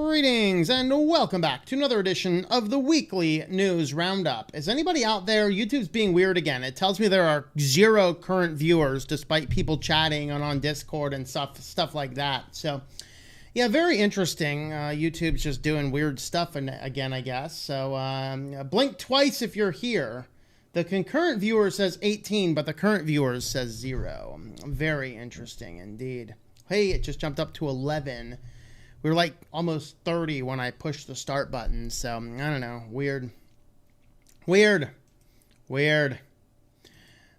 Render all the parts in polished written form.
Greetings and welcome back to another edition of the Weekly News Roundup. Is anybody out there? YouTube's being weird again. It tells me there are 0 current viewers despite people chatting on Discord and stuff like that. So, yeah, very interesting. YouTube's just doing weird stuff again, I guess. So, blink twice if you're here. The concurrent viewer says 18, but the current viewers says 0. Very interesting indeed. Hey, it just jumped up to 11. We were like almost 30 when I pushed the start button. So, I don't know. Weird.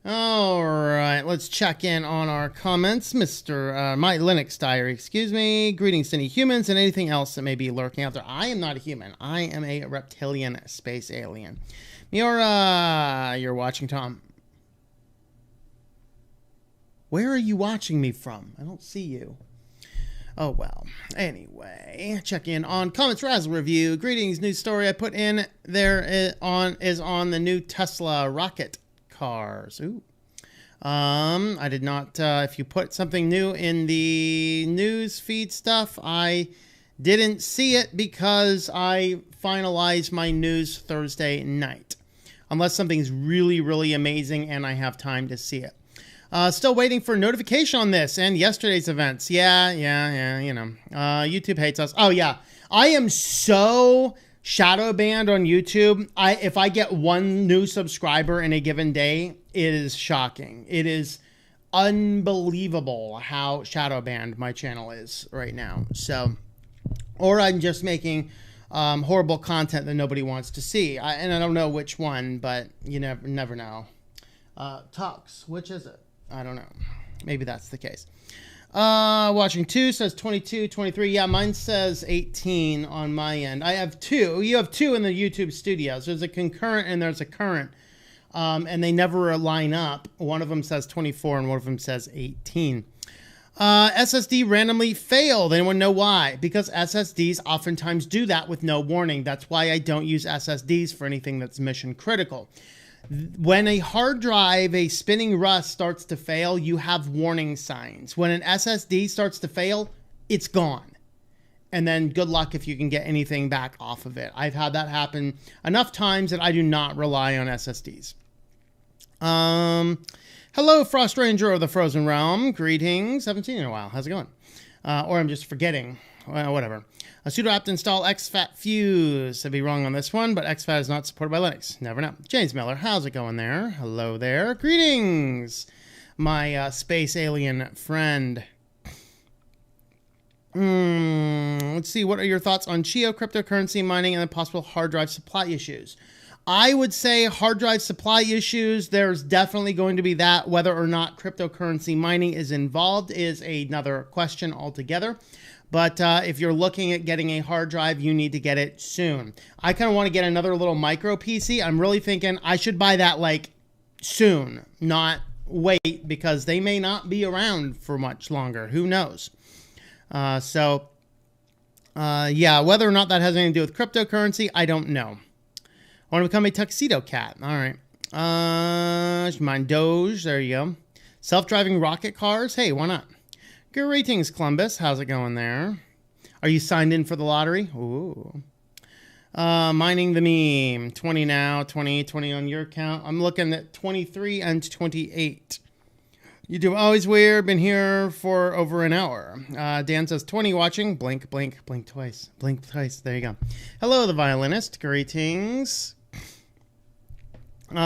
All right, let's check in on our comments. My Linux Diary, excuse me. Greetings to any humans and anything else that may be lurking out there. I am not a human. I am a reptilian space alien. You're watching, Tom. Where are you watching me from? I don't see you. Oh, well. Anyway, check in on comments razzle review. Greetings. News story I put in there is on the new Tesla rocket cars. Ooh. I did not, if you put something new in the news feed stuff, I didn't see it because I finalized my news Thursday night. Unless something's really, really amazing and I have time to see it. Still waiting for notification on this and yesterday's events. Yeah, you know. YouTube hates us. Oh, yeah. I am so shadow banned on YouTube. If I get 1 new subscriber in a given day, it is shocking. It is unbelievable how shadow banned my channel is right now. So, or I'm just making horrible content that nobody wants to see. And I don't know which one, but you never know. Talks, which is it? I don't know. Maybe that's the case. Watching 2 says 22, 23. Yeah, mine says 18 on my end. I have 2. You have 2 in the YouTube studios. There's a concurrent and there's a current. And they never line up. One of them says 24 and one of them says 18. SSD randomly failed. Anyone know why? Because SSDs oftentimes do that with no warning. That's why I don't use SSDs for anything that's mission critical. When a hard drive, a spinning rust starts to fail, you have warning signs. When an SSD starts to fail, it's gone. And then good luck if you can get anything back off of it. I've had that happen enough times that I do not rely on SSDs. Hello, Frost Ranger of the Frozen Realm. Greetings. Haven't seen you in a while. How's it going? Or I'm just forgetting. Well, whatever. A sudo apt install exFAT fuse. I'd be wrong on this one, but exFAT is not supported by Linux. Never know. James Miller, how's it going there? Hello there. Greetings, my space alien friend. Let's see. What are your thoughts on Chio cryptocurrency mining and the possible hard drive supply issues? I would say hard drive supply issues, there's definitely going to be that. Whether or not cryptocurrency mining is involved is another question altogether. But if you're looking at getting a hard drive, you need to get it soon. I kind of want to get another little micro PC. I'm really thinking I should buy that like soon, not wait, because they may not be around for much longer. Who knows? Yeah, whether or not that has anything to do with cryptocurrency, I don't know. I want to become a tuxedo cat. All right. Mine Doge. There you go. Self-driving rocket cars. Hey, why not? Greetings, Columbus. How's it going there? Are you signed in for the lottery? Ooh. Mining the meme. 20 now, 20 on your account. I'm looking at 23 and 28. YouTube always weird. Been here for over an hour. Dan says 20 watching. Blink twice. Blink twice. There you go. Hello, the violinist. Greetings.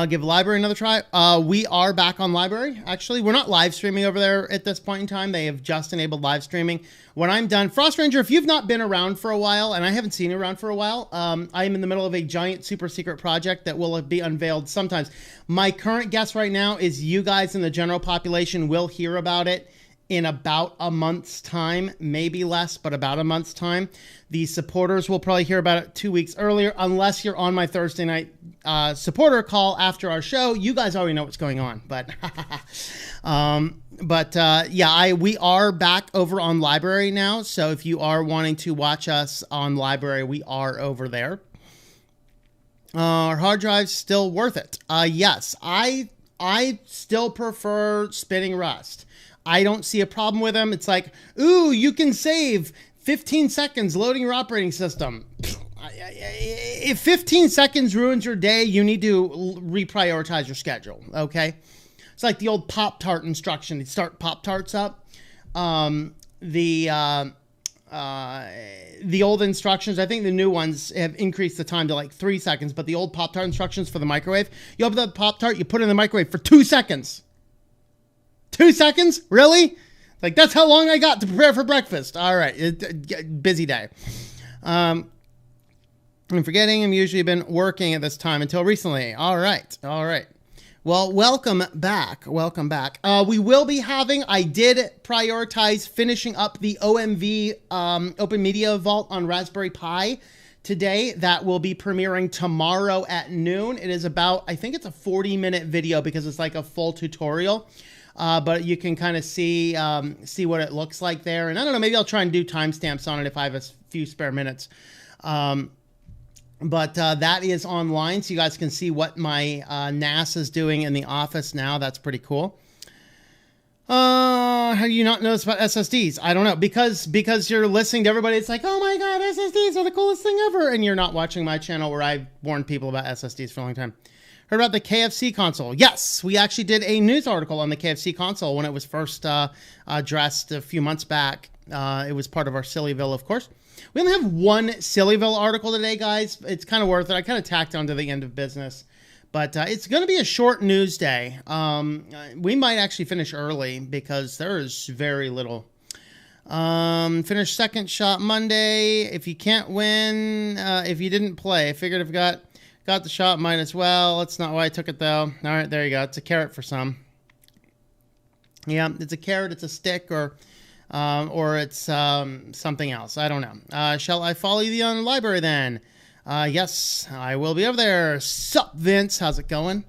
Give Library another try. We are back on Library, actually. We're not live streaming over there at this point in time. They have just enabled live streaming. When I'm done, Frost Ranger, if you've not been around for a while, and I haven't seen you around for a while, I am in the middle of a giant super secret project that will be unveiled sometimes. My current guess right now is you guys in the general population will hear about it in about a month's time, maybe less, but about a month's time. The supporters will probably hear about it 2 weeks earlier, unless you're on my Thursday night supporter call after our show. You guys already know what's going on, but yeah, we are back over on Library now. So if you are wanting to watch us on Library, we are over there. Are hard drives still worth it? Yes, I still prefer spinning rust. I don't see a problem with them. It's like, ooh, you can save 15 seconds loading your operating system. If 15 seconds ruins your day, you need to reprioritize your schedule, okay? It's like the old Pop-Tart instruction. You start Pop-Tarts up. The old instructions, I think the new ones have increased the time to like 3 seconds, but the old Pop-Tart instructions for the microwave, you open the Pop-Tart, you put it in the microwave for 2 seconds. 2 seconds? Really? Like, that's how long I got to prepare for breakfast. All right. Busy day. I'm forgetting I'm usually been working at this time until recently. All right. All right. Well, welcome back. Welcome back. We will be having, I did prioritize finishing up the OMV Open Media Vault on Raspberry Pi today. That will be premiering tomorrow at noon. It is about, I think it's a 40-minute video because it's like a full tutorial. But you can kind of see what it looks like there. And I don't know, maybe I'll try and do timestamps on it if I have a few spare minutes. But that is online, so you guys can see what my NAS is doing in the office now. That's pretty cool. How do you not notice about SSDs? I don't know. Because you're listening to everybody. It's like, oh my God, SSDs are the coolest thing ever. And you're not watching my channel where I've warned people about SSDs for a long time. Heard about the KFC console? Yes, we actually did a news article on the KFC console when it was first addressed a few months back. It was part of our Sillyville, of course. We only have one Sillyville article today, guys. It's kind of worth it. I kind of tacked on to the end of business. But it's going to be a short news day. We might actually finish early because there is very little. Finish second shot Monday. If you can't win, if you didn't play. I figured if you got the shot, might as well. That's not why I took it, though. All right, there you go. It's a carrot for some. Yeah, it's a carrot, it's a stick, or it's something else. I don't know. Shall I follow you on the library then? Yes, I will be over there. Sup, Vince? How's it going?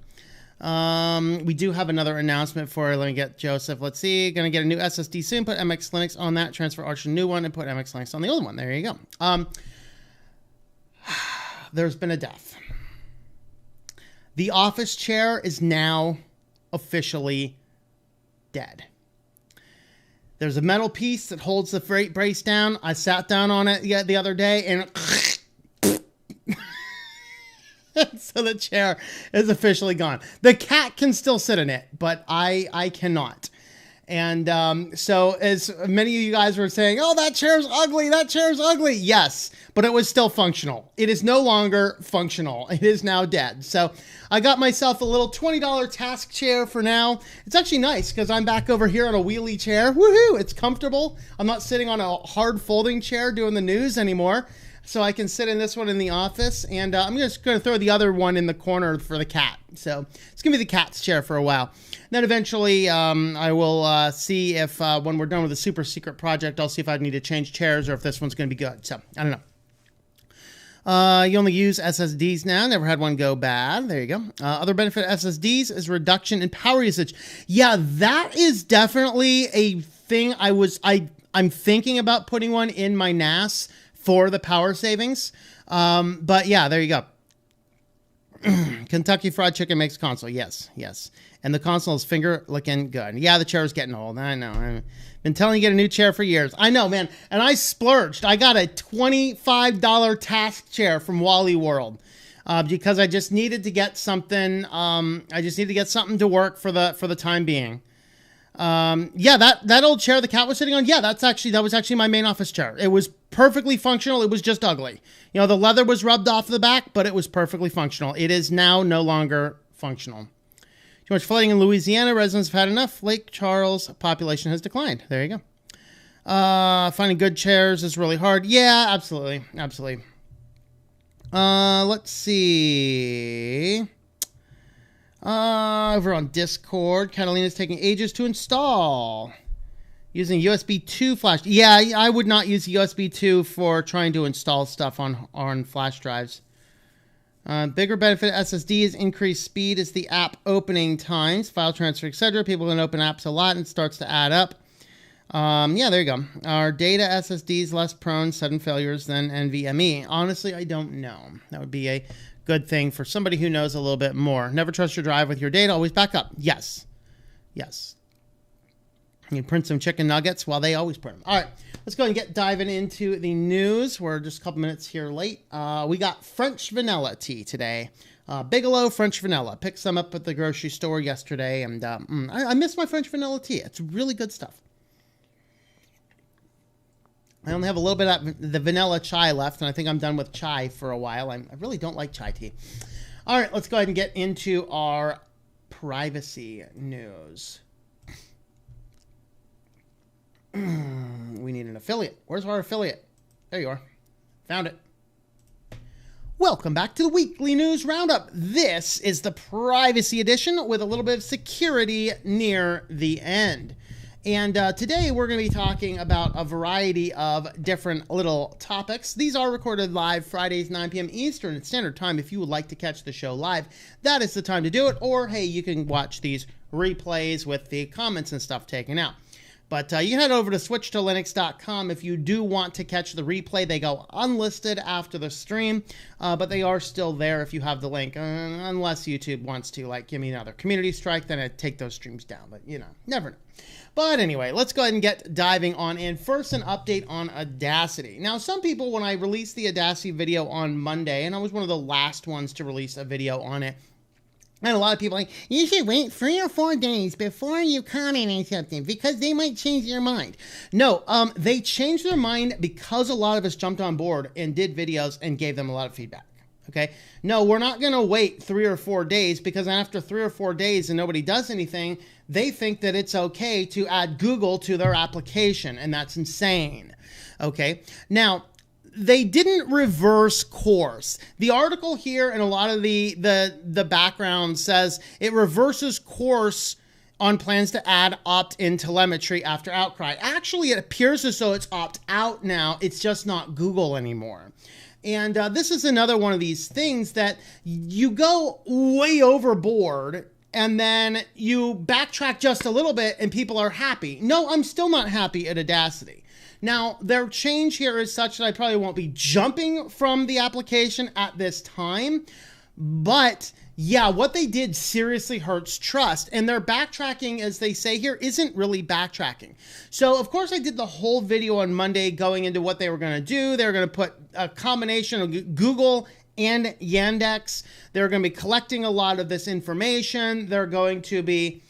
We do have another announcement for it. Let me get Joseph. Let's see. Going to get a new SSD soon. Put MX Linux on that. Transfer Arch to new one and put MX Linux on the old one. There you go. There's been a death. The office chair is now officially dead. There's a metal piece that holds the freight brace down. I sat down on it the other day and so the chair is officially gone. The cat can still sit in it, but I cannot. And so as many of you guys were saying, oh, that chair's ugly, that chair's ugly. Yes, but it was still functional. It is no longer functional. It is now dead. So I got myself a little $20 task chair for now. It's actually nice because I'm back over here on a wheelie chair. Woohoo! It's comfortable. I'm not sitting on a hard folding chair doing the news anymore. So I can sit in this one in the office, and I'm just going to throw the other one in the corner for the cat. So it's going to be the cat's chair for a while. And then eventually I will see if when we're done with the super secret project, I'll see if I need to change chairs or if this one's going to be good. So I don't know. You only use SSDs now. Never had one go bad. There you go. Other benefit of SSDs is reduction in power usage. Yeah, that is definitely a thing. I'm thinking about putting one in my NAS for the power savings. But yeah, there you go. Kentucky Fried Chicken makes console. Yes, yes. And the console is finger looking good. Yeah, the chair is getting old. I know. I've been telling you to get a new chair for years. I know, man. And I splurged. I got a $25 task chair from Wally World because I just needed to get something. I just needed to get something to work for the time being. Yeah, that old chair the cat was sitting on. Yeah, that was actually my main office chair. It was perfectly functional. It was just ugly. You know, the leather was rubbed off the back, but it was perfectly functional. It is now no longer functional. Too much flooding in Louisiana. Residents have had enough. Lake Charles population has declined. There you go. Finding good chairs is really hard. Yeah, absolutely. Absolutely. Let's see. Over on Discord, Catalina's taking ages to install. Using USB 2 flash. Yeah, I would not use USB 2 for trying to install stuff on flash drives. Bigger benefit of SSD is increased speed as the app opening times, file transfer, etc. People can open apps a lot and it starts to add up. Yeah, there you go. Are data SSDs less prone to sudden failures than NVMe? Honestly, I don't know. That would be a good thing for somebody who knows a little bit more. Never trust your drive with your data. Always back up. Yes. Yes. You print some chicken nuggets? Well, they always print them. All right. let's go ahead and get diving into the news. We're just a couple minutes here late. We got French vanilla tea today. Bigelow French vanilla. Picked some up at the grocery store yesterday, and I miss my French vanilla tea. It's really good stuff. I only have a little bit of the vanilla chai left, and I think I'm done with chai for a while. I really don't like chai tea. All right, let's go ahead and get into our privacy news. We need an affiliate. Where's our affiliate? There you are. Found it. Welcome back to the Weekly News Roundup. This is the privacy edition with a little bit of security near the end. And today we're going to be talking about a variety of different little topics. These are recorded live Fridays, 9 p.m. Eastern Standard Time. If you would like to catch the show live, that is the time to do it. Or, hey, you can watch these replays with the comments and stuff taken out. But you can head over to switchedtolinux.com if you do want to catch the replay. They go unlisted after the stream, but they are still there if you have the link, unless YouTube wants to, like, give me another community strike, then I'd take those streams down. But, you know, never know. But anyway, let's go ahead and get diving on in. First, an update on Audacity. Now, some people, when I released the Audacity video on Monday, and I was one of the last ones to release a video on it, and a lot of people are like, you should wait 3 or 4 days before you comment on something because they might change their mind. No, they changed their mind because a lot of us jumped on board and did videos and gave them a lot of feedback. Okay? No, we're not going to wait 3 or 4 days because after 3 or 4 days and nobody does anything, they think that it's okay to add Google to their application, and that's insane. Okay? Now, they didn't reverse course. The article here and a lot of the background says it reverses course on plans to add opt-in telemetry after outcry. Actually, it appears as though it's opt-out now. It's just not Google anymore. And this is another one of these things that you go way overboard and then you backtrack just a little bit and people are happy. No, I'm still not happy at Audacity. Now, their change here is such that I probably won't be jumping from the application at this time. But yeah, what they did seriously hurts trust. And their backtracking, as they say here, isn't really backtracking. So, of course, I did the whole video on Monday going into what they were going to do. They were going to put a combination of Google and Yandex. They're going to be collecting a lot of this information. They're going to be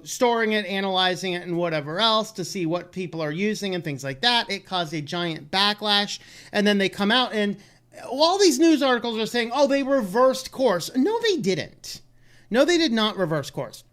storing it, analyzing it, and whatever else to see what people are using and things like that. It caused a giant backlash. And then they come out and all these news articles are saying, oh, they reversed course. No, they didn't. No, they did not reverse course.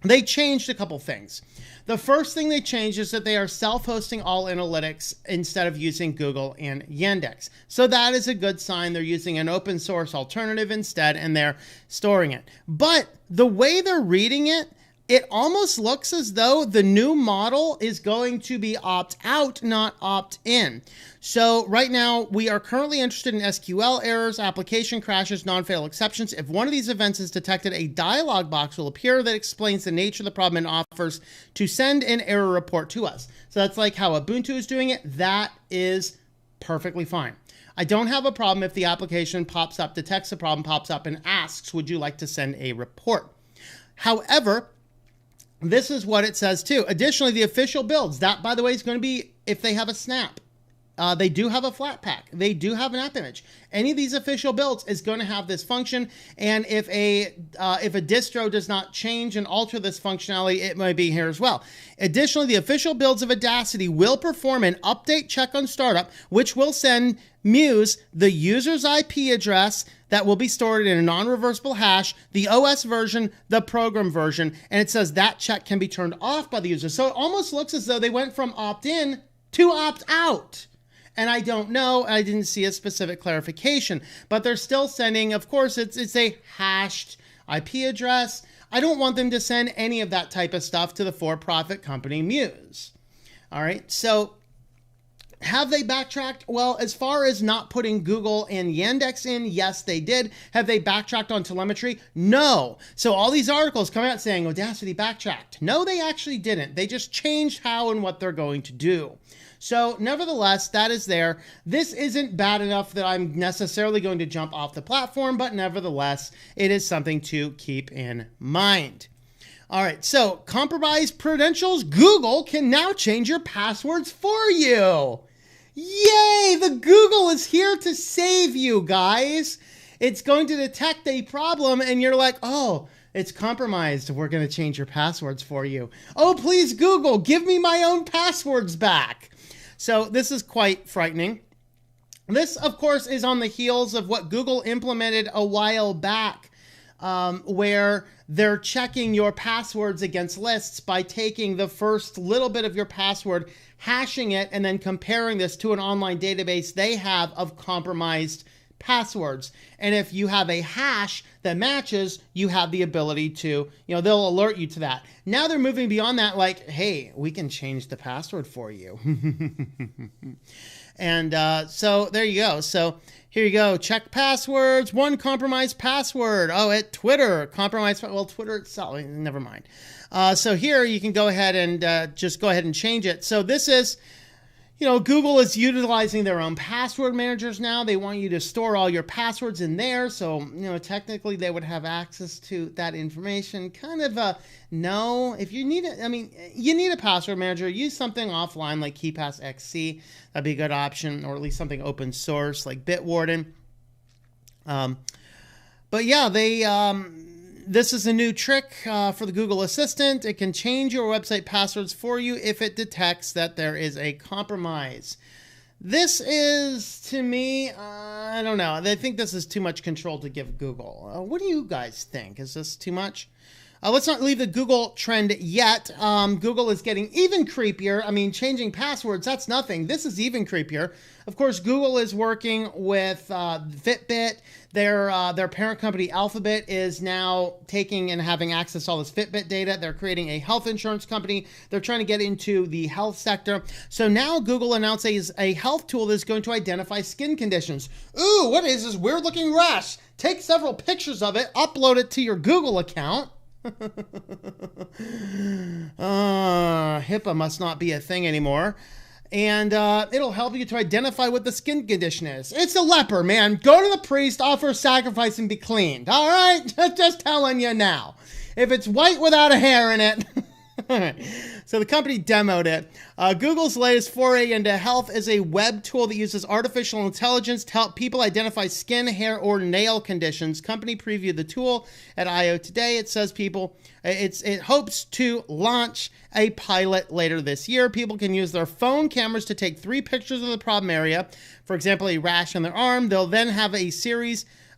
They changed a couple things. The first thing they changed is that they are self-hosting all analytics instead of using Google and Yandex. So that is a good sign. They're using an open source alternative instead, and they're storing it. But the way they're reading it, it almost looks as though the new model is going to be opt-out, not opt-in. So right now, we are currently interested in SQL errors, application crashes, non-fatal exceptions. If one of these events is detected, a dialog box will appear that explains the nature of the problem and offers to send an error report to us. So that's like how Ubuntu is doing it. That is perfectly fine. I don't have a problem if the application pops up, detects the problem, pops up, and asks, would you like to send a report? However, this is what it says too. Additionally, the official builds, that by the way is going to be if they have a snap. They do have a Flatpak. They do have an app image. Any of these official builds is going to have this function. And if a distro does not change and alter this functionality, it might be here as well. Additionally, the official builds of Audacity will perform an update check on startup, which will send Muse the user's IP address that will be stored in a non-reversible hash, the OS version, the program version, and it says that check can be turned off by the user. So it almost looks as though they went from opt-in to opt-out. And I don't know, I didn't see a specific clarification, but they're still sending, of course, it's a hashed IP address. I don't want them to send any of that type of stuff to the for-profit company Muse. All right, so have they backtracked? Well, as far as not putting Google and Yandex in, yes, they did. Have they backtracked on telemetry? No. So all these articles come out saying Audacity backtracked. No, they actually didn't. They just changed how and what they're going to do. So nevertheless, that is there. This isn't bad enough that I'm necessarily going to jump off the platform, but nevertheless, it is something to keep in mind. All right, so compromised credentials. Google can now change your passwords for you. Yay! The Google is here to save you, guys. It's going to detect a problem and you're like, oh, it's compromised. We're going to change your passwords for you. Oh, please, Google, give me my own passwords back. So this is quite frightening. This, of course, is on the heels of what Google implemented a while back, where they're checking your passwords against lists by taking the first little bit of your password, hashing it, and then comparing this to an online database they have of compromised passwords. And if you have a hash that matches, you have the ability to, they'll alert you to that. Now they're moving beyond that, like, hey, we can change the password for you. And so there you go. So here you go. Check passwords. One compromised password. Oh, at Twitter. Compromised. Well, Twitter itself. Never mind. So here you can go ahead and just go ahead and change it. So this is, Google is utilizing their own password managers now. They want you to store all your passwords in there. So, technically they would have access to that information. Kind of a no. If you need it, you need a password manager. Use something offline like KeePass XC. That'd be a good option, or at least something open source like Bitwarden. But yeah, this is a new trick for the Google Assistant. It can change your website passwords for you if it detects that there is a compromise. This is, to me, I don't know. I think this is too much control to give Google. What do you guys think? Is this too much? Let's not leave the Google trend yet. Google is getting even creepier. Changing passwords, that's nothing. This is even creepier. Of course, Google is working with Fitbit. Their parent company, Alphabet, is now taking and having access to all this Fitbit data. They're creating a health insurance company. They're trying to get into the health sector. So now Google announces a health tool that's going to identify skin conditions. Ooh, what is this weird-looking rash? Take several pictures of it, upload it to your Google account. HIPAA must not be a thing anymore. And it'll help you to identify what the skin condition is. It's a leper, man. Go to the priest, offer a sacrifice, and be cleaned. All right? Just telling you now. If it's white without a hair in it. So the company demoed it. Google's latest foray into health is a web tool that uses artificial intelligence to help people identify skin, hair, or nail conditions. Company previewed the tool at I/O today. It says it hopes to launch a pilot later this year. People can use their phone cameras to take 3 pictures of the problem area. For example, a rash on their arm. They'll then have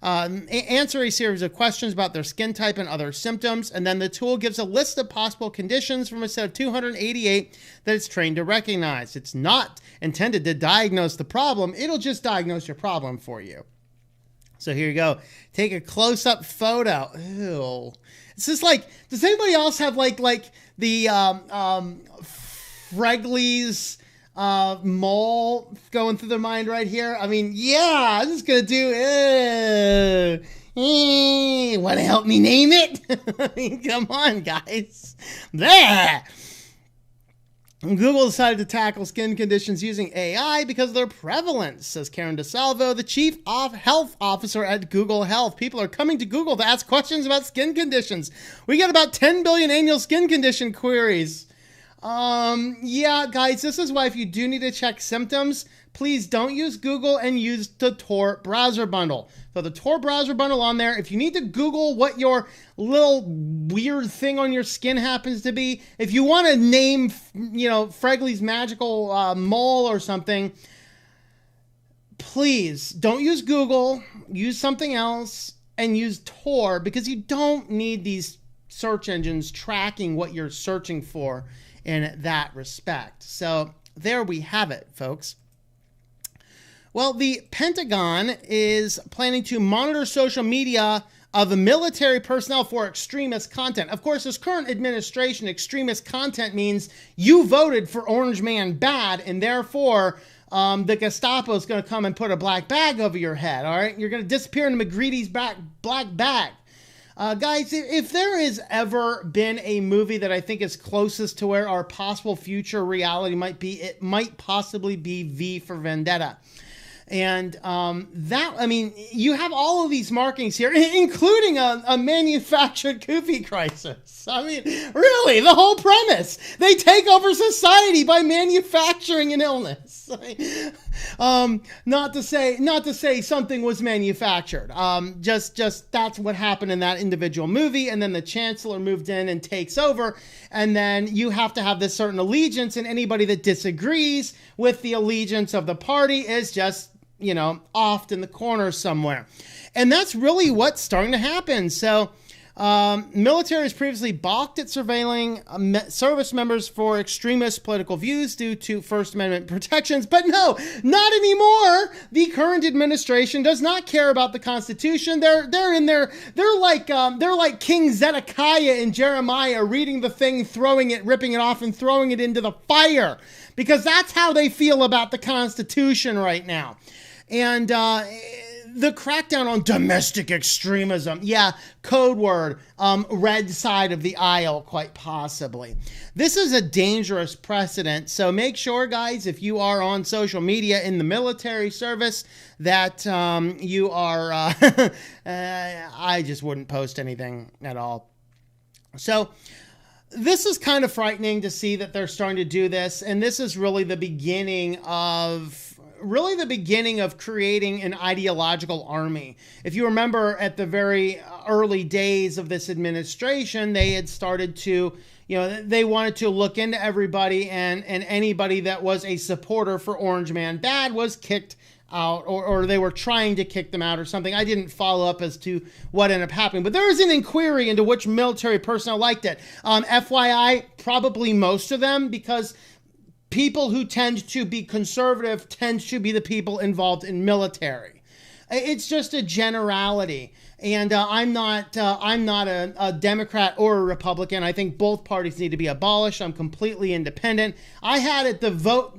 answer a series of questions about their skin type and other symptoms, and then the tool gives a list of possible conditions from a set of 288 that it's trained to recognize. It's not intended to diagnose the problem. It'll just diagnose your problem for you. So here you go. Take a close-up photo. Ew. It's just like, does anybody else have like the Fregley's mole going through their mind right here? Yeah, I'm just gonna do want to help me name it? Come on, guys. There. Google decided to tackle skin conditions using AI because of their prevalence, says Karen DeSalvo, the chief health officer at Google Health. People are coming to Google to ask questions about skin conditions. We get about 10 billion annual skin condition queries. Yeah, guys, this is why if you do need to check symptoms, please don't use Google and use the Tor browser bundle. So the Tor browser bundle on there, if you need to Google what your little weird thing on your skin happens to be, if you want to name, Fregley's magical mole or something, please don't use Google, use something else, and use Tor, because you don't need these search engines tracking what you're searching for in that respect. So there we have it, folks. Well, the Pentagon is planning to monitor social media of military personnel for extremist content. Of course, this current administration, extremist content means you voted for Orange Man bad, and therefore the Gestapo is going to come and put a black bag over your head, all right? You're going to disappear in McGreedy's black bag. Guys, if there has ever been a movie that I think is closest to where our possible future reality might be, it might possibly be V for Vendetta. And you have all of these markings here, including a manufactured Kufi crisis. I mean, really, the whole premise. They take over society by manufacturing an illness. Not to say something was manufactured. Just that's what happened in that individual movie. And then the chancellor moved in and takes over. And then you have to have this certain allegiance, and anybody that disagrees with the allegiance of the party is just, off in the corner somewhere. And that's really what's starting to happen. So military has previously balked at surveilling service members for extremist political views due to First Amendment protections. But no, not anymore. The current administration does not care about the Constitution. They're in there. They're like King Zedekiah and Jeremiah, reading the thing, throwing it, ripping it off, and throwing it into the fire, because that's how they feel about the Constitution right now. And the crackdown on domestic extremism. Yeah, code word, red side of the aisle, quite possibly. This is a dangerous precedent. So make sure, guys, if you are on social media in the military service, that you are, I just wouldn't post anything at all. So this is kind of frightening to see that they're starting to do this. And this is really the beginning of creating an ideological army. If you remember, at the very early days of this administration, they had started to, they wanted to look into everybody, and anybody that was a supporter for Orange Man Bad was kicked out, or they were trying to kick them out or something. I didn't follow up as to what ended up happening, but there was an inquiry into which military personnel liked it. FYI, probably most of them, because people who tend to be conservative tend to be the people involved in military. It's just a generality. And I'm not a Democrat or a Republican. I think both parties need to be abolished. I'm completely independent. I had at the vote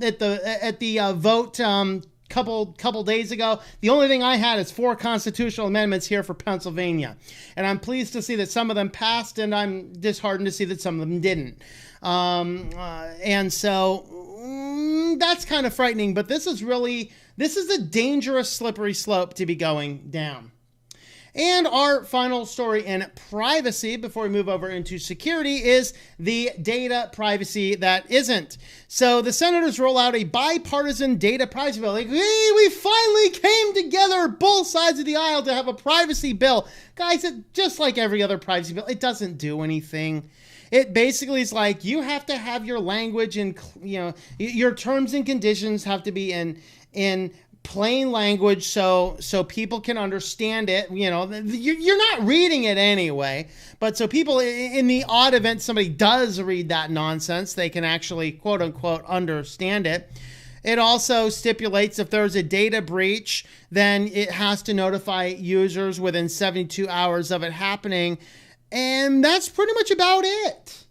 couple days ago, the only thing I had is 4 constitutional amendments here for Pennsylvania. And I'm pleased to see that some of them passed, and I'm disheartened to see that some of them didn't. And so that's kind of frightening, but this is a dangerous slippery slope to be going down. And our final story in privacy before we move over into security is the data privacy that isn't. So the senators roll out a bipartisan data privacy bill. Like, hey, we finally came together, both sides of the aisle, to have a privacy bill. Guys, just like every other privacy bill, it doesn't do anything. It basically is like, you have to have your language and, your terms and conditions have to be in plain language so people can understand it. You're not reading it anyway, but so people, in the odd event somebody does read that nonsense, they can actually, quote unquote, understand it. It also stipulates if there's a data breach, then it has to notify users within 72 hours of it happening. And that's pretty much about it.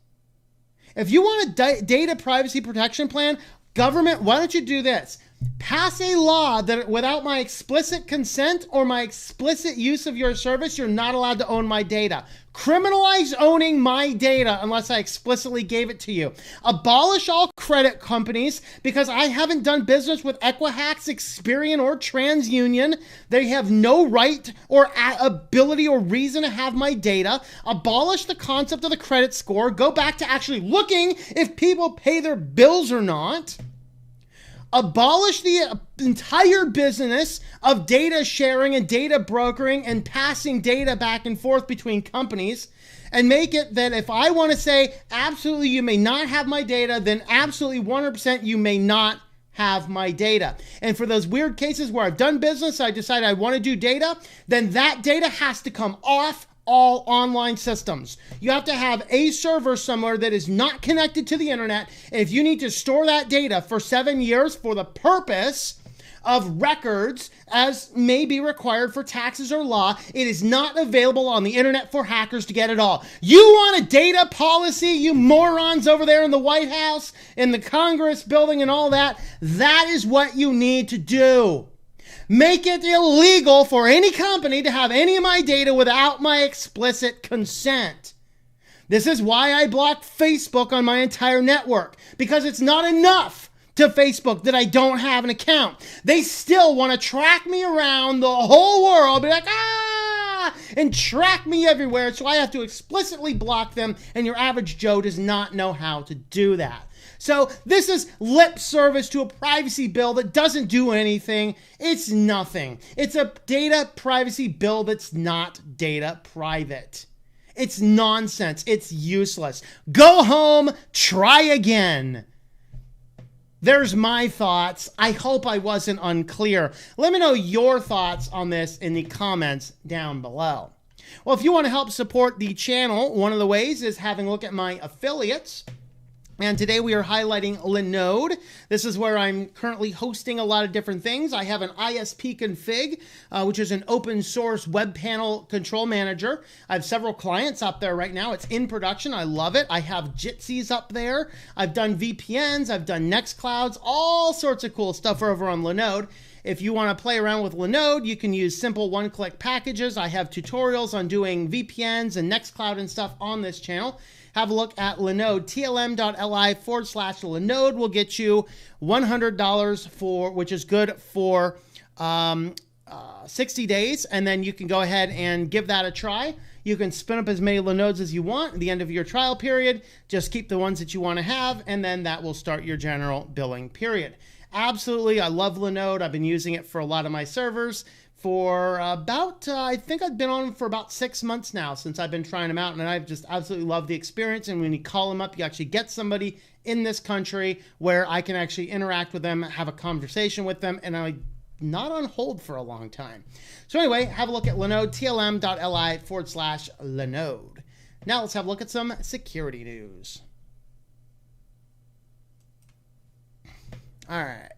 If you want a data privacy protection plan, government, why don't you do this? Pass a law that without my explicit consent or my explicit use of your service, you're not allowed to own my data. Criminalize owning my data unless I explicitly gave it to you. Abolish all credit companies, because I haven't done business with Equifax, Experian, or TransUnion. They have no right or ability or reason to have my data. Abolish the concept of the credit score. Go back to actually looking if people pay their bills or not. Abolish the entire business of data sharing and data brokering and passing data back and forth between companies, and make it that if I want to say absolutely you may not have my data, then absolutely 100% you may not have my data. And for those weird cases where I've done business, I decide I want to do data, then that data has to come off all online systems. You have to have a server somewhere that is not connected to the internet. And if you need to store that data for 7 years for the purpose of records, as may be required for taxes or law, it is not available on the internet for hackers to get it all. You want a data policy, you morons over there in the White House, in the Congress building and all that? That is what you need to do. Make it illegal for any company to have any of my data without my explicit consent. This is why I blocked Facebook on my entire network, because it's not enough to Facebook that I don't have an account. They still want to track me around the whole world, be like, and track me everywhere, so I have to explicitly block them, and your average Joe does not know how to do that. So this is lip service to a privacy bill that doesn't do anything. It's nothing. It's a data privacy bill that's not data private. It's nonsense. It's useless. Go home, try again. There's my thoughts. I hope I wasn't unclear. Let me know your thoughts on this in the comments down below. Well, if you want to help support the channel, one of the ways is having a look at my affiliates. And today we are highlighting Linode. This is where I'm currently hosting a lot of different things. I have an ISP config, which is an open source web panel control manager. I have several clients up there right now. It's in production. I love it. I have Jitsis up there. I've done VPNs. I've done Nextclouds, all sorts of cool stuff over on Linode. If you want to play around with Linode, you can use simple one-click packages. I have tutorials on doing VPNs and Nextcloud and stuff on this channel. Have a look at Linode. tlm.li/Linode will get you $100 for, which is good for 60 days. And then you can go ahead and give that a try. You can spin up as many Linodes as you want at the end of your trial period. Just keep the ones that you want to have, and then that will start your general billing period. Absolutely, I love Linode. I've been using it for a lot of my servers for about, I think I've been on for about 6 months now since I've been trying them out, and I've just absolutely loved the experience. And when you call them up, you actually get somebody in this country where I can actually interact with them, have a conversation with them, and I'm not on hold for a long time. So anyway, have a look at Linode, tlm.li/Linode. Now let's have a look at some security news. All right.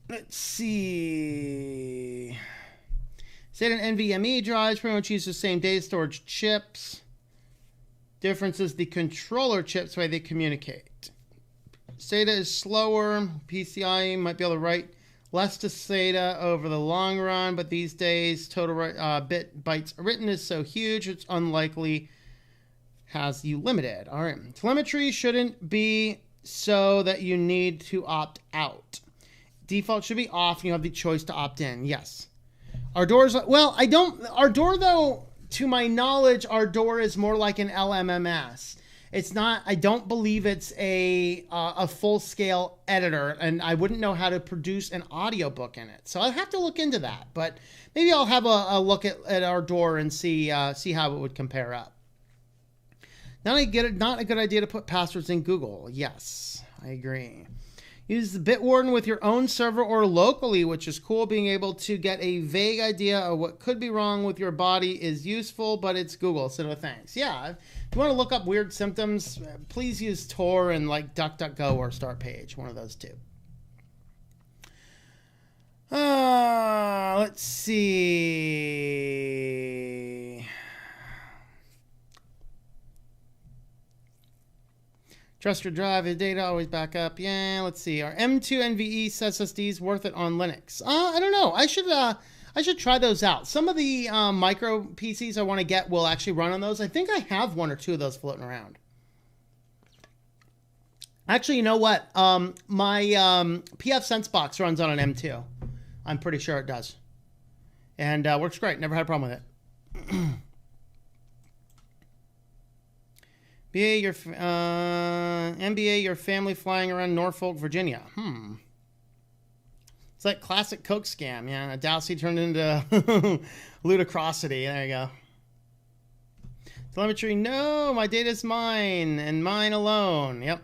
Let's see. SATA and NVMe drives pretty much use the same data storage chips. Difference is the controller chips, the way they communicate. SATA is slower. PCI might be able to write less to SATA over the long run, but these days total bytes written is so huge it's unlikely has you limited. All right. Telemetry shouldn't be so that you need to opt out. Default should be off, and you have the choice to opt in. Yes. Ardour's, well, I don't, Ardour, though, to my knowledge, Ardour is more like an LMMS. It's not, I don't believe it's a full-scale editor, and I wouldn't know how to produce an audiobook in it. So I'd have to look into that, but maybe I'll have a look at Ardour and see how it would compare up. Not a good idea to put passwords in Google. Yes, I agree. Use the Bitwarden with your own server or locally, which is cool. Being able to get a vague idea of what could be wrong with your body is useful, but it's Google, so no thanks. Yeah, if you want to look up weird symptoms, please use Tor and like DuckDuckGo or Startpage, one of those two. Let's see. Trust your drive, your data, always back up. Yeah, let's see. Are M2 NVE SSDs worth it on Linux? I don't know. I should try those out. Some of the micro PCs I want to get will actually run on those. I think I have one or two of those floating around. Actually, you know what? My PF Sense box runs on an M2. I'm pretty sure it does. And works great. Never had a problem with it. NBA, your family flying around Norfolk, Virginia. It's like classic Coke scam. Yeah, Audacity turned into ludicrosity. There you go. Telemetry, no, my data's mine and mine alone. Yep.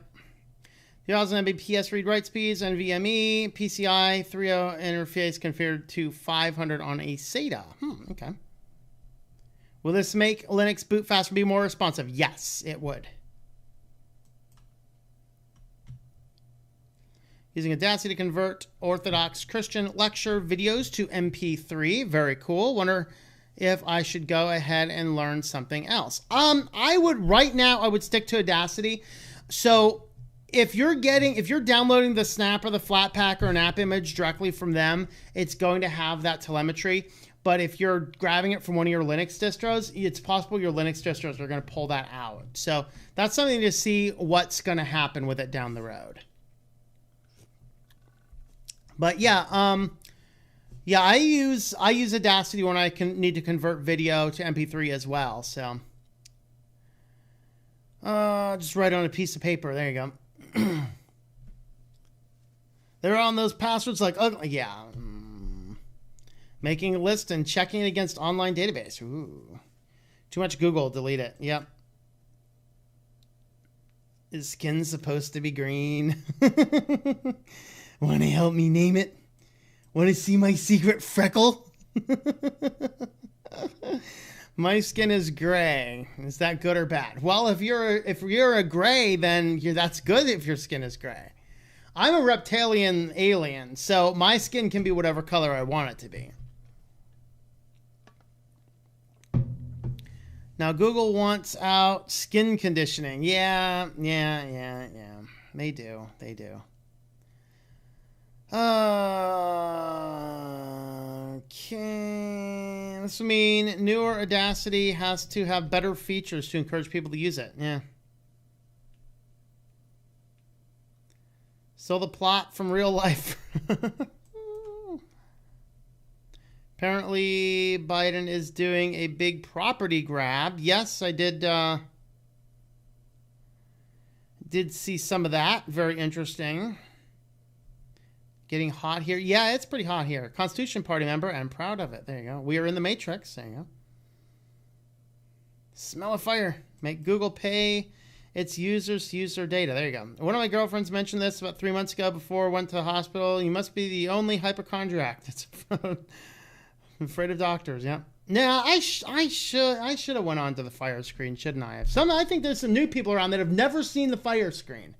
2000 Mbps read-write speeds, NVMe, PCI 3.0 interface configured to 500 on a SATA. Okay. Will this make Linux boot faster, be more responsive? Yes, it would. Using Audacity to convert Orthodox Christian lecture videos to MP3. Very cool. Wonder if I should go ahead and learn something else. I would stick to Audacity. So if you're downloading the Snap or the Flatpak or an app image directly from them, it's going to have that telemetry. But if you're grabbing it from one of your Linux distros, it's possible your Linux distros are going to pull that out. So that's something to see what's going to happen with it down the road. But yeah, yeah, I use Audacity when I need to convert video to MP3 as well. So just write on a piece of paper. There you go. They're on those passwords like, oh, yeah. Making a list and checking it against online database. Ooh. Too much Google. Delete it. Yep. Is skin supposed to be green? Want to help me name it? Want to see my secret freckle? My skin is gray. Is that good or bad? Well, if you're a gray, then that's good if your skin is gray. I'm a reptilian alien, so my skin can be whatever color I want it to be. Now, Google wants out skin conditioning. Yeah. They do. Okay. This will mean newer Audacity has to have better features to encourage people to use it. Yeah. So the plot from real life. Apparently, Biden is doing a big property grab. Yes, I did see some of that. Very interesting. Getting hot here. Yeah, it's pretty hot here. Constitution Party member. I'm proud of it. There you go. We are in the Matrix. There you go. Smell of fire. Make Google pay its users to use their data. There you go. One of my girlfriends mentioned this about 3 months ago before I went to the hospital. You must be the only hypochondriac that's I'm afraid of doctors. Yeah. Now I should have went on to the fire screen, shouldn't I? I think there's some new people around that have never seen the fire screen.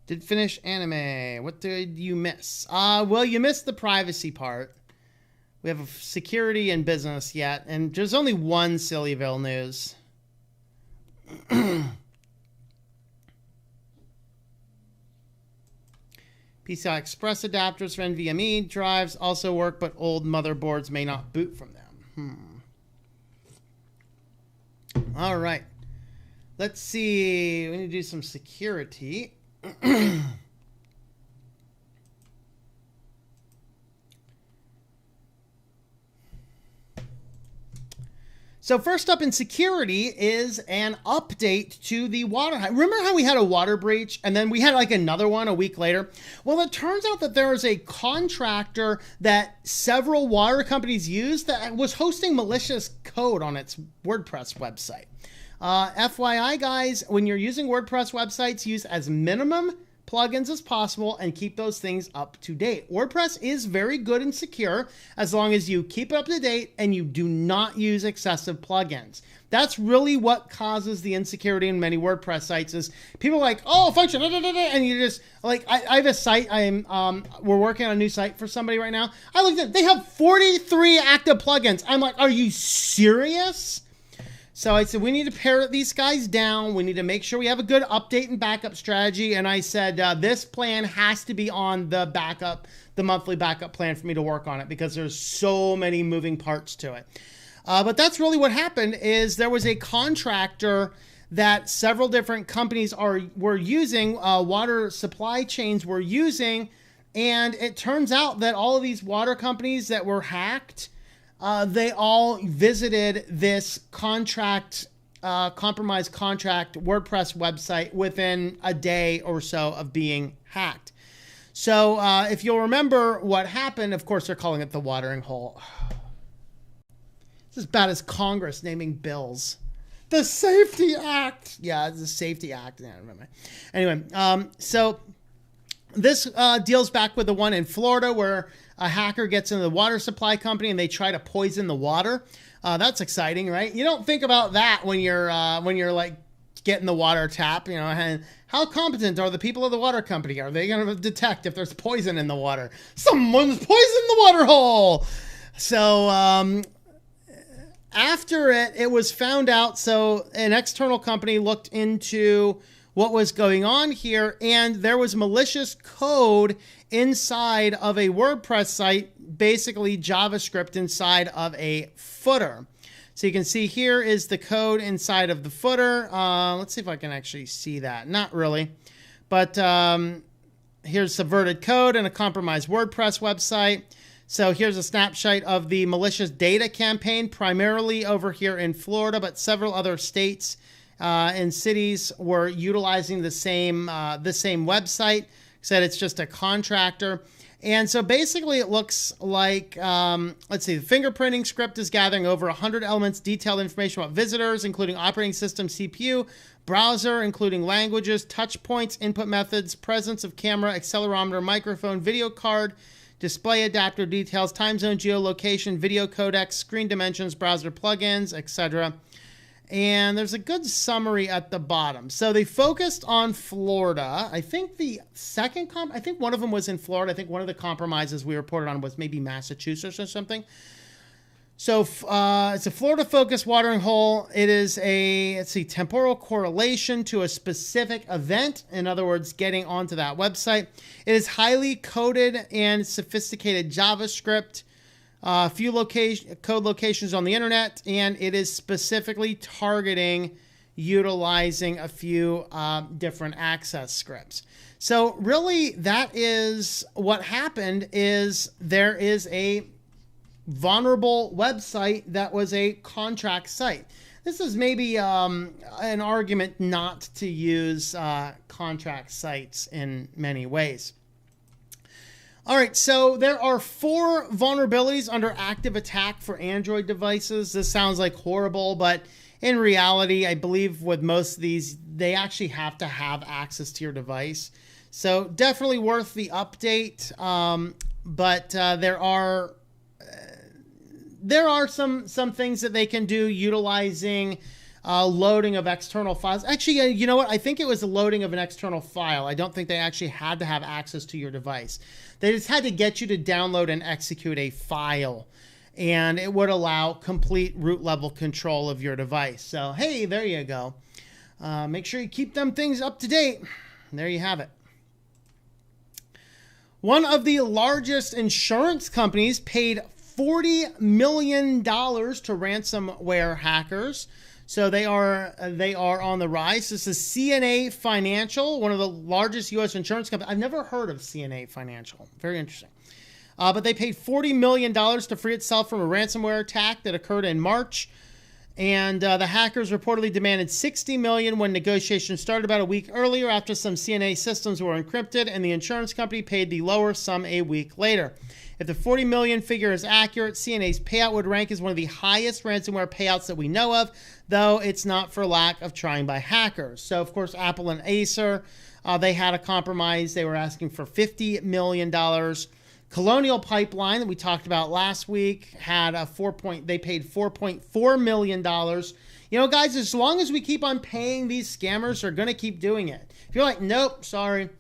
Did finish anime. What did you miss? Well, you missed the privacy part. We have a security and business yet, and there's only one Sillyville news. PCI Express adapters for NVMe drives also work, but old motherboards may not boot from them. All right. Let's see. We need to do some security. So first up in security is an update to the water. Remember how we had a water breach and then we had like another one a week later? Well, it turns out that there is a contractor that several water companies use that was hosting malicious code on its WordPress website. FYI, guys, when you're using WordPress websites, use as minimum plugins as possible and keep those things up to date. WordPress is very good and secure as long as you keep it up to date and you do not use excessive plugins. That's really what causes the insecurity in many WordPress sites is people are like, oh, function, and you just like, I have a site, we're working on a new site for somebody right now. I looked at, they have 43 active plugins. I'm like, are you serious? So I said, we need to pare these guys down. We need to make sure we have a good update and backup strategy. And I said, this plan has to be on the monthly backup plan for me to work on it because there's so many moving parts to it. But that's really what happened is there was a contractor that several different companies were using, water supply chains were using. And it turns out that all of these water companies that were hacked, they all visited this compromised contract WordPress website within a day or so of being hacked. So if you'll remember what happened, of course, they're calling it the watering hole. It's as bad as Congress naming bills. The Safety Act. Yeah, it's the Safety Act. Yeah, I remember. Anyway, so this deals back with the one in Florida where a hacker gets into the water supply company and they try to poison the water. That's exciting, right? You don't think about that when you're like getting the water tap, you know, and how competent are the people of the water company? Are they going to detect if there's poison in the water? Someone's poisoned the water hole. So, after it was found out, so an external company looked into what was going on here, and there was malicious code inside of a WordPress site, basically JavaScript inside of a footer. So you can see here is the code inside of the footer. Let's see if I can actually see that. Not really, but here's subverted code and a compromised WordPress website. So here's a snapshot of the malicious data campaign, primarily over here in Florida, but several other states and cities were utilizing the same website. Said it's just a contractor. And so basically it looks like, let's see, the fingerprinting script is gathering over 100 elements, detailed information about visitors, including operating system, CPU, browser, including languages, touch points, input methods, presence of camera, accelerometer, microphone, video card, display adapter details, time zone, geolocation, video codec, screen dimensions, browser plugins, etc. And there's a good summary at the bottom. So they focused on Florida. I think the second I think one of them was in Florida. I think one of the compromises we reported on was maybe Massachusetts or something. So it's a Florida-focused watering hole. It is a, let's see, temporal correlation to a specific event. In other words, getting onto that website. It is highly coded and sophisticated JavaScript. A few code locations on the internet, and it is specifically targeting utilizing a few different access scripts. So really, that is what happened. Is there is a vulnerable website that was a contract site. This is maybe an argument not to use contract sites in many ways. All right, so there are 4 vulnerabilities under active attack for Android devices. This sounds like horrible, but in reality, I believe with most of these, they actually have to have access to your device. So definitely worth the update, but there are some things that they can do utilizing loading of external files. Actually, you know what? I think it was a loading of an external file. I don't think they actually had to have access to your device. They just had to get you to download and execute a file, and it would allow complete root level control of your device. So, hey, there you go. Make sure you keep them things up to date. There you have it. One of the largest insurance companies paid $40 million to ransomware hackers. So they are on the rise. This is CNA Financial, one of the largest U.S. insurance companies. I've never heard of CNA Financial. Very interesting. But they paid $40 million to free itself from a ransomware attack that occurred in March. And the hackers reportedly demanded $60 million when negotiations started about a week earlier after some CNA systems were encrypted, and the insurance company paid the lower sum a week later. If the $40 million figure is accurate, CNA's payout would rank as one of the highest ransomware payouts that we know of, though it's not for lack of trying by hackers. So, of course, Apple and Acer, they had a compromise. They were asking for $50 million. Colonial Pipeline, that we talked about last week, had they paid $4.4 million. You know, guys, as long as we keep on paying these scammers, they're going to keep doing it. If you're like, nope, sorry,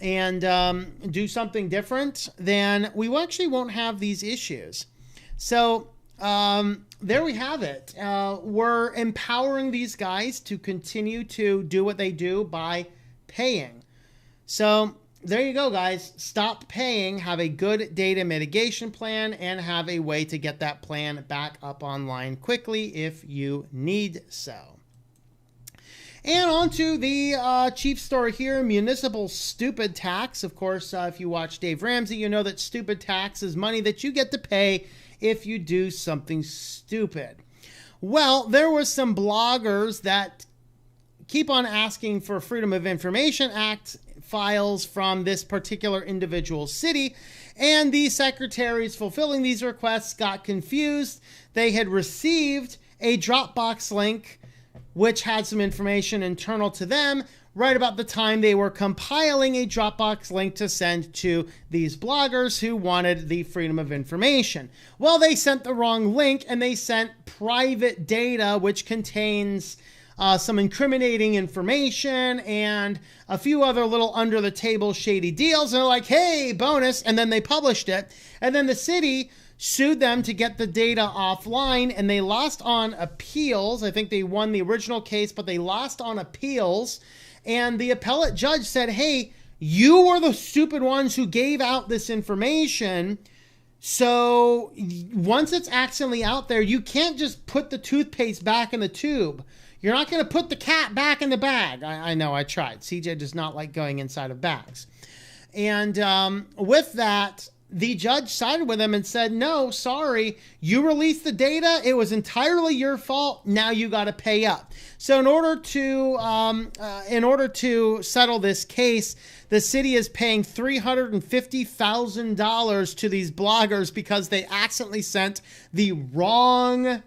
and do something different, then we actually won't have these issues. So there we have it. We're empowering these guys to continue to do what they do by paying. So there you go, guys. Stop paying, have a good data mitigation plan, and have a way to get that plan back up online quickly if you need so. And on to the chief story here, municipal stupid tax. Of course, if you watch Dave Ramsey, you know that stupid tax is money that you get to pay if you do something stupid. Well, there was some bloggers that keep on asking for Freedom of Information Act files from this particular individual city, and the secretaries fulfilling these requests got confused. They had received a Dropbox link which had some information internal to them right about the time they were compiling a Dropbox link to send to these bloggers who wanted the freedom of information. Well, they sent the wrong link, and they sent private data which contains some incriminating information and a few other little under-the-table shady deals. And they're like, hey, bonus. And then they published it. And then the city sued them to get the data offline, and they lost on appeals. I think they won the original case, but they lost on appeals. And the appellate judge said, hey, you were the stupid ones who gave out this information. So once it's accidentally out there, you can't just put the toothpaste back in the tube. You're not going to put the cat back in the bag. I know, I tried. CJ does not like going inside of bags. And with that, the judge sided with him and said, no, sorry, you released the data. It was entirely your fault. Now you got to pay up. So in order to settle this case, the city is paying $350,000 to these bloggers because they accidentally sent the wrong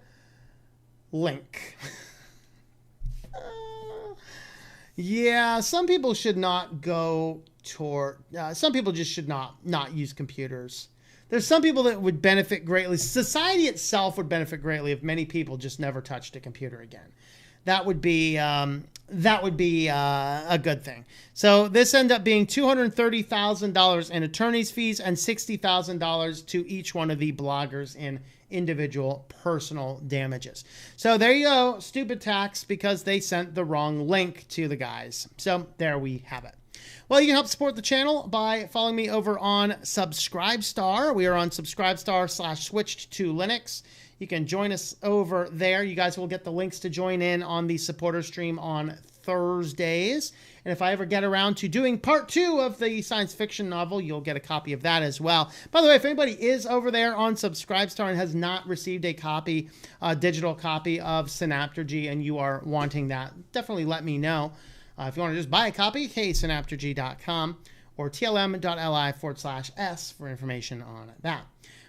link. Yeah, some people should not go toward, some people just should not use computers. There's some people that would benefit greatly. Society itself would benefit greatly if many people just never touched a computer again. That would be a good thing. So this ended up being $230,000 in attorney's fees and $60,000 to each one of the bloggers in individual personal damages. So there you go, stupid tax because they sent the wrong link to the guys. So there we have it. Well, you can help support the channel by following me over on Subscribestar. We are on Subscribestar/switchedtolinux. You can join us over there. You guys will get the links to join in on the supporter stream on Thursdays. And if I ever get around to doing part 2 of the science fiction novel, you'll get a copy of that as well. By the way, if anybody is over there on Subscribestar and has not received a copy, a digital copy of Synaptergy, and you are wanting that, definitely let me know. If you want to just buy a copy, hey, synaptergy.com or tlm.li/s for information on that.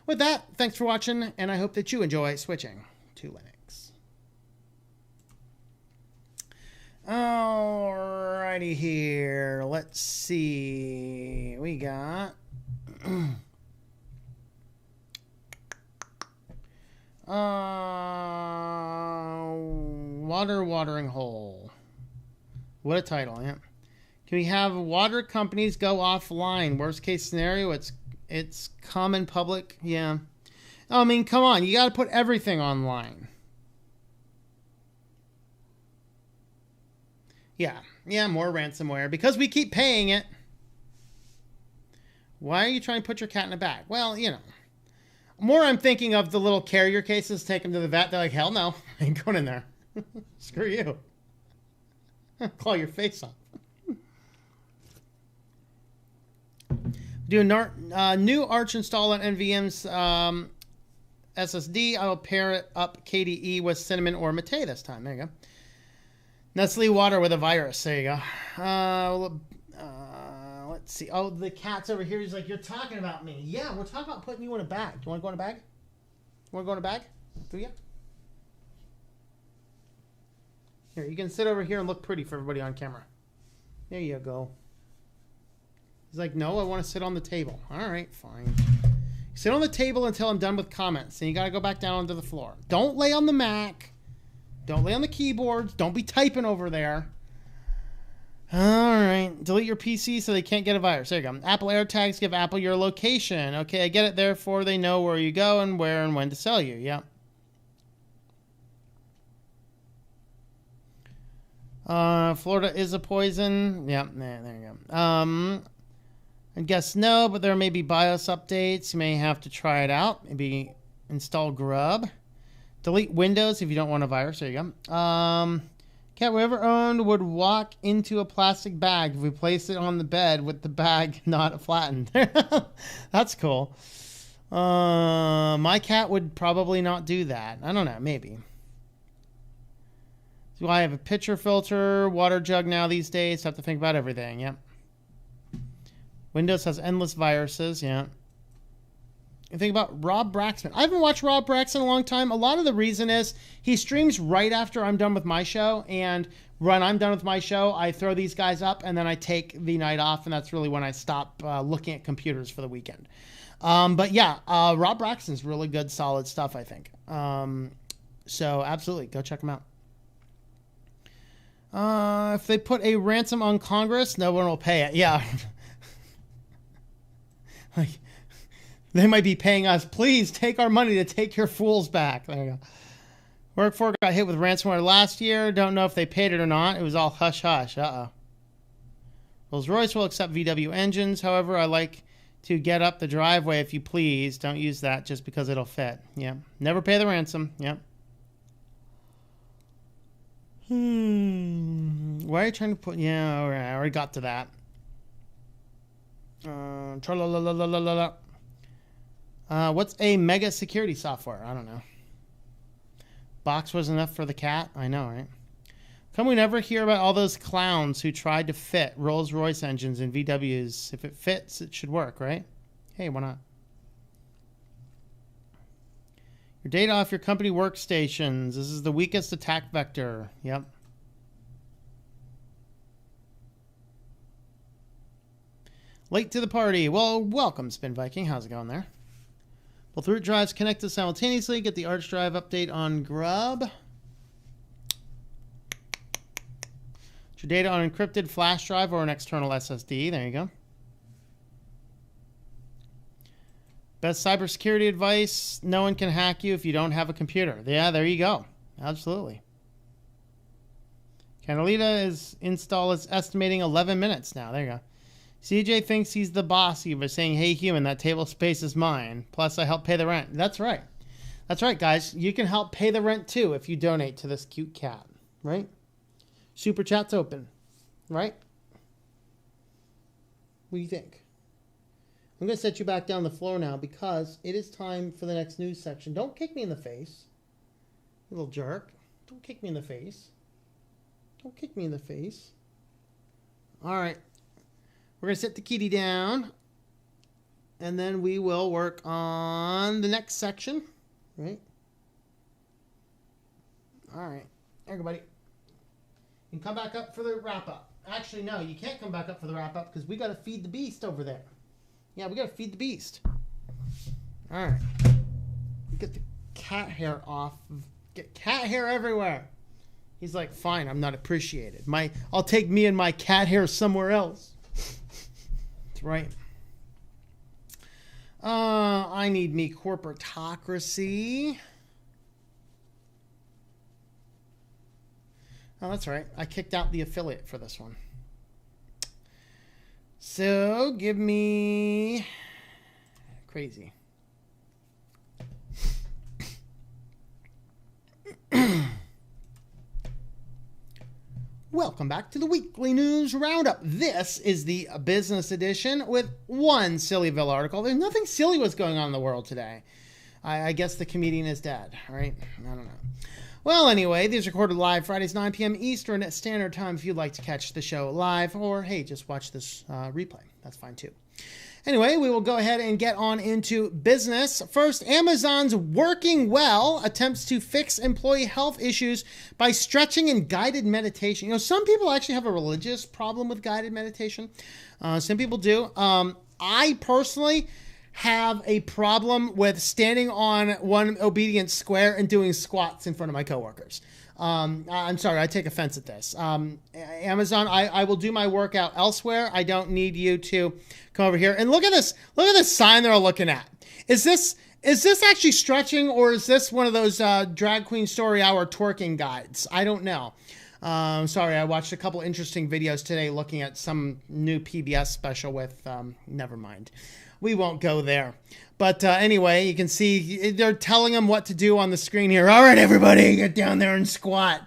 With that, thanks for watching, and I hope that you enjoy switching to Linux. Alrighty here. Let's see. We got watering hole. What a title, yeah. Can we have water companies go offline? Worst case scenario, it's common public. Yeah. I mean, come on. You got to put everything online. Yeah. Yeah, more ransomware. Because we keep paying it. Why are you trying to put your cat in a bag? Well, you know. More I'm thinking of the little carrier cases. Take them to the vet. They're like, hell no. I ain't going in there. Screw you. Claw your face off. Do a new Arch install on NVMe's SSD. I will pair it up KDE with Cinnamon or Mate this time. There you go. Nestle water with a virus. There you go. Let's see. Oh, the cat's over here. He's like, you're talking about me. Yeah, we're talking about putting you in a bag. Do you want to go in a bag? You want to go in a bag? Do you? Here, you can sit over here and look pretty for everybody on camera. There you go. He's like, no, I want to sit on the table. All right, fine. Sit on the table until I'm done with comments. And you got to go back down onto the floor. Don't lay on the Mac. Don't lay on the keyboards. Don't be typing over there. All right. Delete your PC so they can't get a virus. There you go. Apple AirTags give Apple your location. Okay, I get it. Therefore, they know where you go and where and when to sell you. Yep. Florida is a poison. Yep, there you go. I guess no, but there may be BIOS updates. You may have to try it out. Maybe install Grub. Delete Windows if you don't want a virus. There you go. Cat we ever owned would walk into a plastic bag if we placed it on the bed with the bag not flattened. That's cool. My cat would probably not do that. I don't know. Maybe. Do I have a pitcher filter, water jug now these days? Have to think about everything. Yep. Windows has endless viruses. Yeah. And think about Rob Braxton. I haven't watched Rob Braxton in a long time. A lot of the reason is he streams right after I'm done with my show. And when I'm done with my show, I throw these guys up and then I take the night off. And that's really when I stop looking at computers for the weekend. But yeah, Rob Braxton's really good, solid stuff, I think. So absolutely, go check him out. If they put a ransom on Congress, no one will pay it. Yeah. Like, they might be paying us. Please take our money to take your fools back. There you go. Work4 got hit with ransomware last year. Don't know if they paid it or not. It was all hush hush. Uh-oh. Rolls-Royce will accept VW engines. However, I like to get up the driveway if you please. Don't use that just because it'll fit. Yeah. Never pay the ransom. Yep. Why are you trying to put... Yeah, all right. I already got to that. What's a mega security software? I don't know. Box was enough for the cat? I know, right? Come we never hear about all those clowns who tried to fit Rolls-Royce engines in VWs. If it fits, it should work, right? Hey, why not? Your data off your company workstations. This is the weakest attack vector. Yep. Late to the party. Well, welcome, Spin Viking. How's it going there? Both root drives connected simultaneously. Get the Arch drive update on Grub. Your data on encrypted flash drive or an external SSD. There you go. Best cybersecurity advice: no one can hack you if you don't have a computer. Yeah, there you go. Absolutely. Catalita's install is estimating 11 minutes now. There you go. CJ thinks he's the boss by saying, hey, human, that table space is mine. Plus, I help pay the rent. That's right. That's right, guys. You can help pay the rent, too, if you donate to this cute cat. Right? Super chat's open. Right? What do you think? I'm going to set you back down the floor now because it is time for the next news section. Don't kick me in the face. You little jerk. Don't kick me in the face. Don't kick me in the face. All right. We're going to set the kitty down. And then we will work on the next section. Right? All right. Everybody. You can come back up for the wrap-up. Actually, no. You can't come back up for the wrap-up because we got to feed the beast over there. Yeah, we got to feed the beast. All right. Get the cat hair off. Get cat hair everywhere. He's like, fine, I'm not appreciated. I'll take me and my cat hair somewhere else. That's right. I need me corporatocracy. Oh, that's right. I kicked out the affiliate for this one. So, give me crazy. Welcome back to the Weekly News Roundup. This is the business edition with one Sillyville article. There's nothing silly what's going on in the world today. I guess the comedian is dead, right? I don't know. Well, anyway, these are recorded live Fridays, 9 p.m. Eastern Standard Time if you'd like to catch the show live, or, hey, just watch this replay. That's fine, too. Anyway, we will go ahead and get on into business. First, Amazon's Working Well attempts to fix employee health issues by stretching and guided meditation. You know, some people actually have a religious problem with guided meditation. Some people do. I personally have a problem with standing on one obedience square and doing squats in front of my coworkers. I'm sorry, I take offense at this. Amazon, I will do my workout elsewhere. I don't need you to come over here. And look at this sign they're all looking at. Is this actually stretching, or is this one of those drag queen story hour twerking guides? I don't know. Sorry, I watched a couple interesting videos today looking at some new PBS special with, never mind. We won't go there. But anyway, you can see they're telling them what to do on the screen here. All right, everybody, get down there and squat.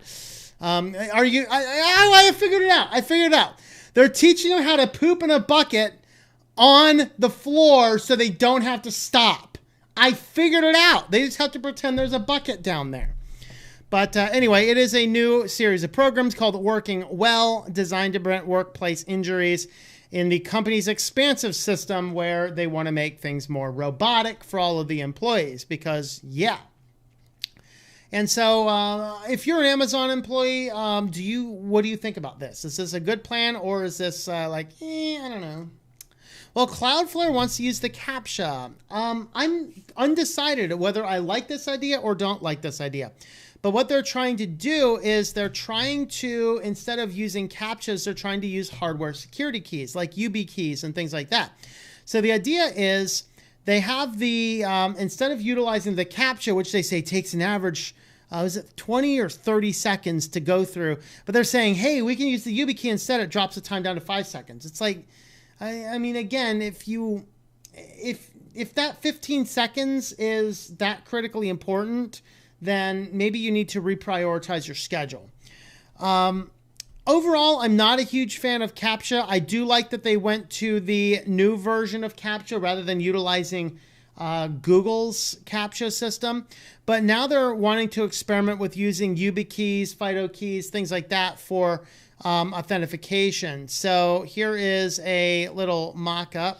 I figured it out. I figured it out. They're teaching them how to poop in a bucket on the floor so they don't have to stop. I figured it out. They just have to pretend there's a bucket down there. But anyway, it is a new series of programs called Working Well, designed to prevent workplace injuries in the company's expansive system where they want to make things more robotic for all of the employees because, yeah. And so if you're an Amazon employee, what do you think about this? Is this a good plan, or is this I don't know. Well, Cloudflare wants to use the CAPTCHA. I'm undecided whether I like this idea or don't like this idea. But what they're trying to do is they're trying to, instead of using CAPTCHAs, they're trying to use hardware security keys like UB keys and things like that. So the idea is they have the, instead of utilizing the CAPTCHA, which they say takes an average was it 20 or 30 seconds to go through? But they're saying, hey, we can use the YubiKey instead. It drops the time down to 5 seconds. It's like, I mean, again, if that 15 seconds is that critically important, then maybe you need to reprioritize your schedule. Overall, I'm not a huge fan of CAPTCHA. I do like that they went to the new version of CAPTCHA rather than utilizing Google's CAPTCHA system. But now they're wanting to experiment with using YubiKeys, FIDO keys, things like that for authentication. So here is a little mock-up.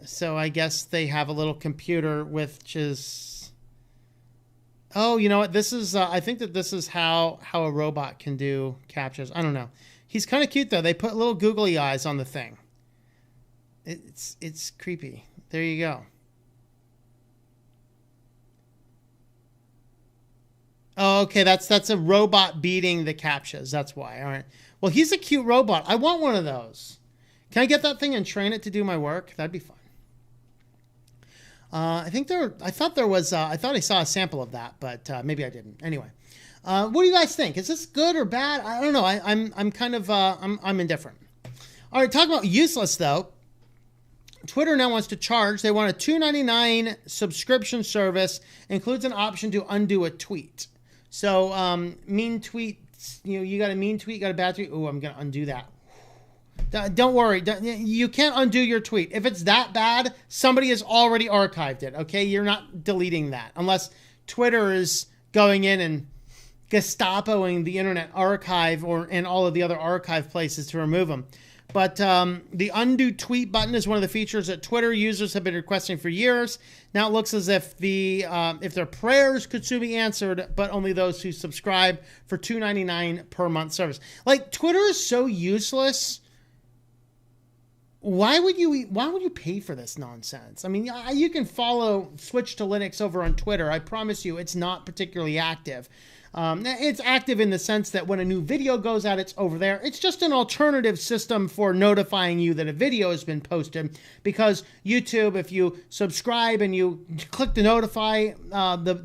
So I guess they have a little computer which is... Oh, you know what? This is, I think that this is how a robot can do CAPTCHAs. I don't know. He's kind of cute, though. They put little googly eyes on the thing. It's creepy. There you go. Oh, okay. That's a robot beating the CAPTCHAs. That's why. All right. Well, he's a cute robot. I want one of those. Can I get that thing and train it to do my work? That'd be fun. I thought I saw a sample of that, but maybe I didn't. Anyway, what do you guys think? Is this good or bad? I don't know. I'm kind of, I'm indifferent. All right. Talking about useless though. Twitter now wants to charge. They want a $2.99 subscription service. Includes an option to undo a tweet. So, mean tweets, you got a mean tweet, got a bad tweet. Oh, I'm going to undo that. Don't worry. You can't undo your tweet. If it's that bad, somebody has already archived it. Okay. You're not deleting that unless Twitter is going in and Gestapoing the Internet Archive and all of the other archive places to remove them. But the undo tweet button is one of the features that Twitter users have been requesting for years. Now it looks as if if their prayers could soon be answered, but only those who subscribe for $2.99 per month service. Like, Twitter is so useless. Why would you pay for this nonsense? I mean, you can follow Switch to Linux over on Twitter. I promise you, it's not particularly active. It's active in the sense that when a new video goes out, it's over there. It's just an alternative system for notifying you that a video has been posted, because YouTube, if you subscribe and you click the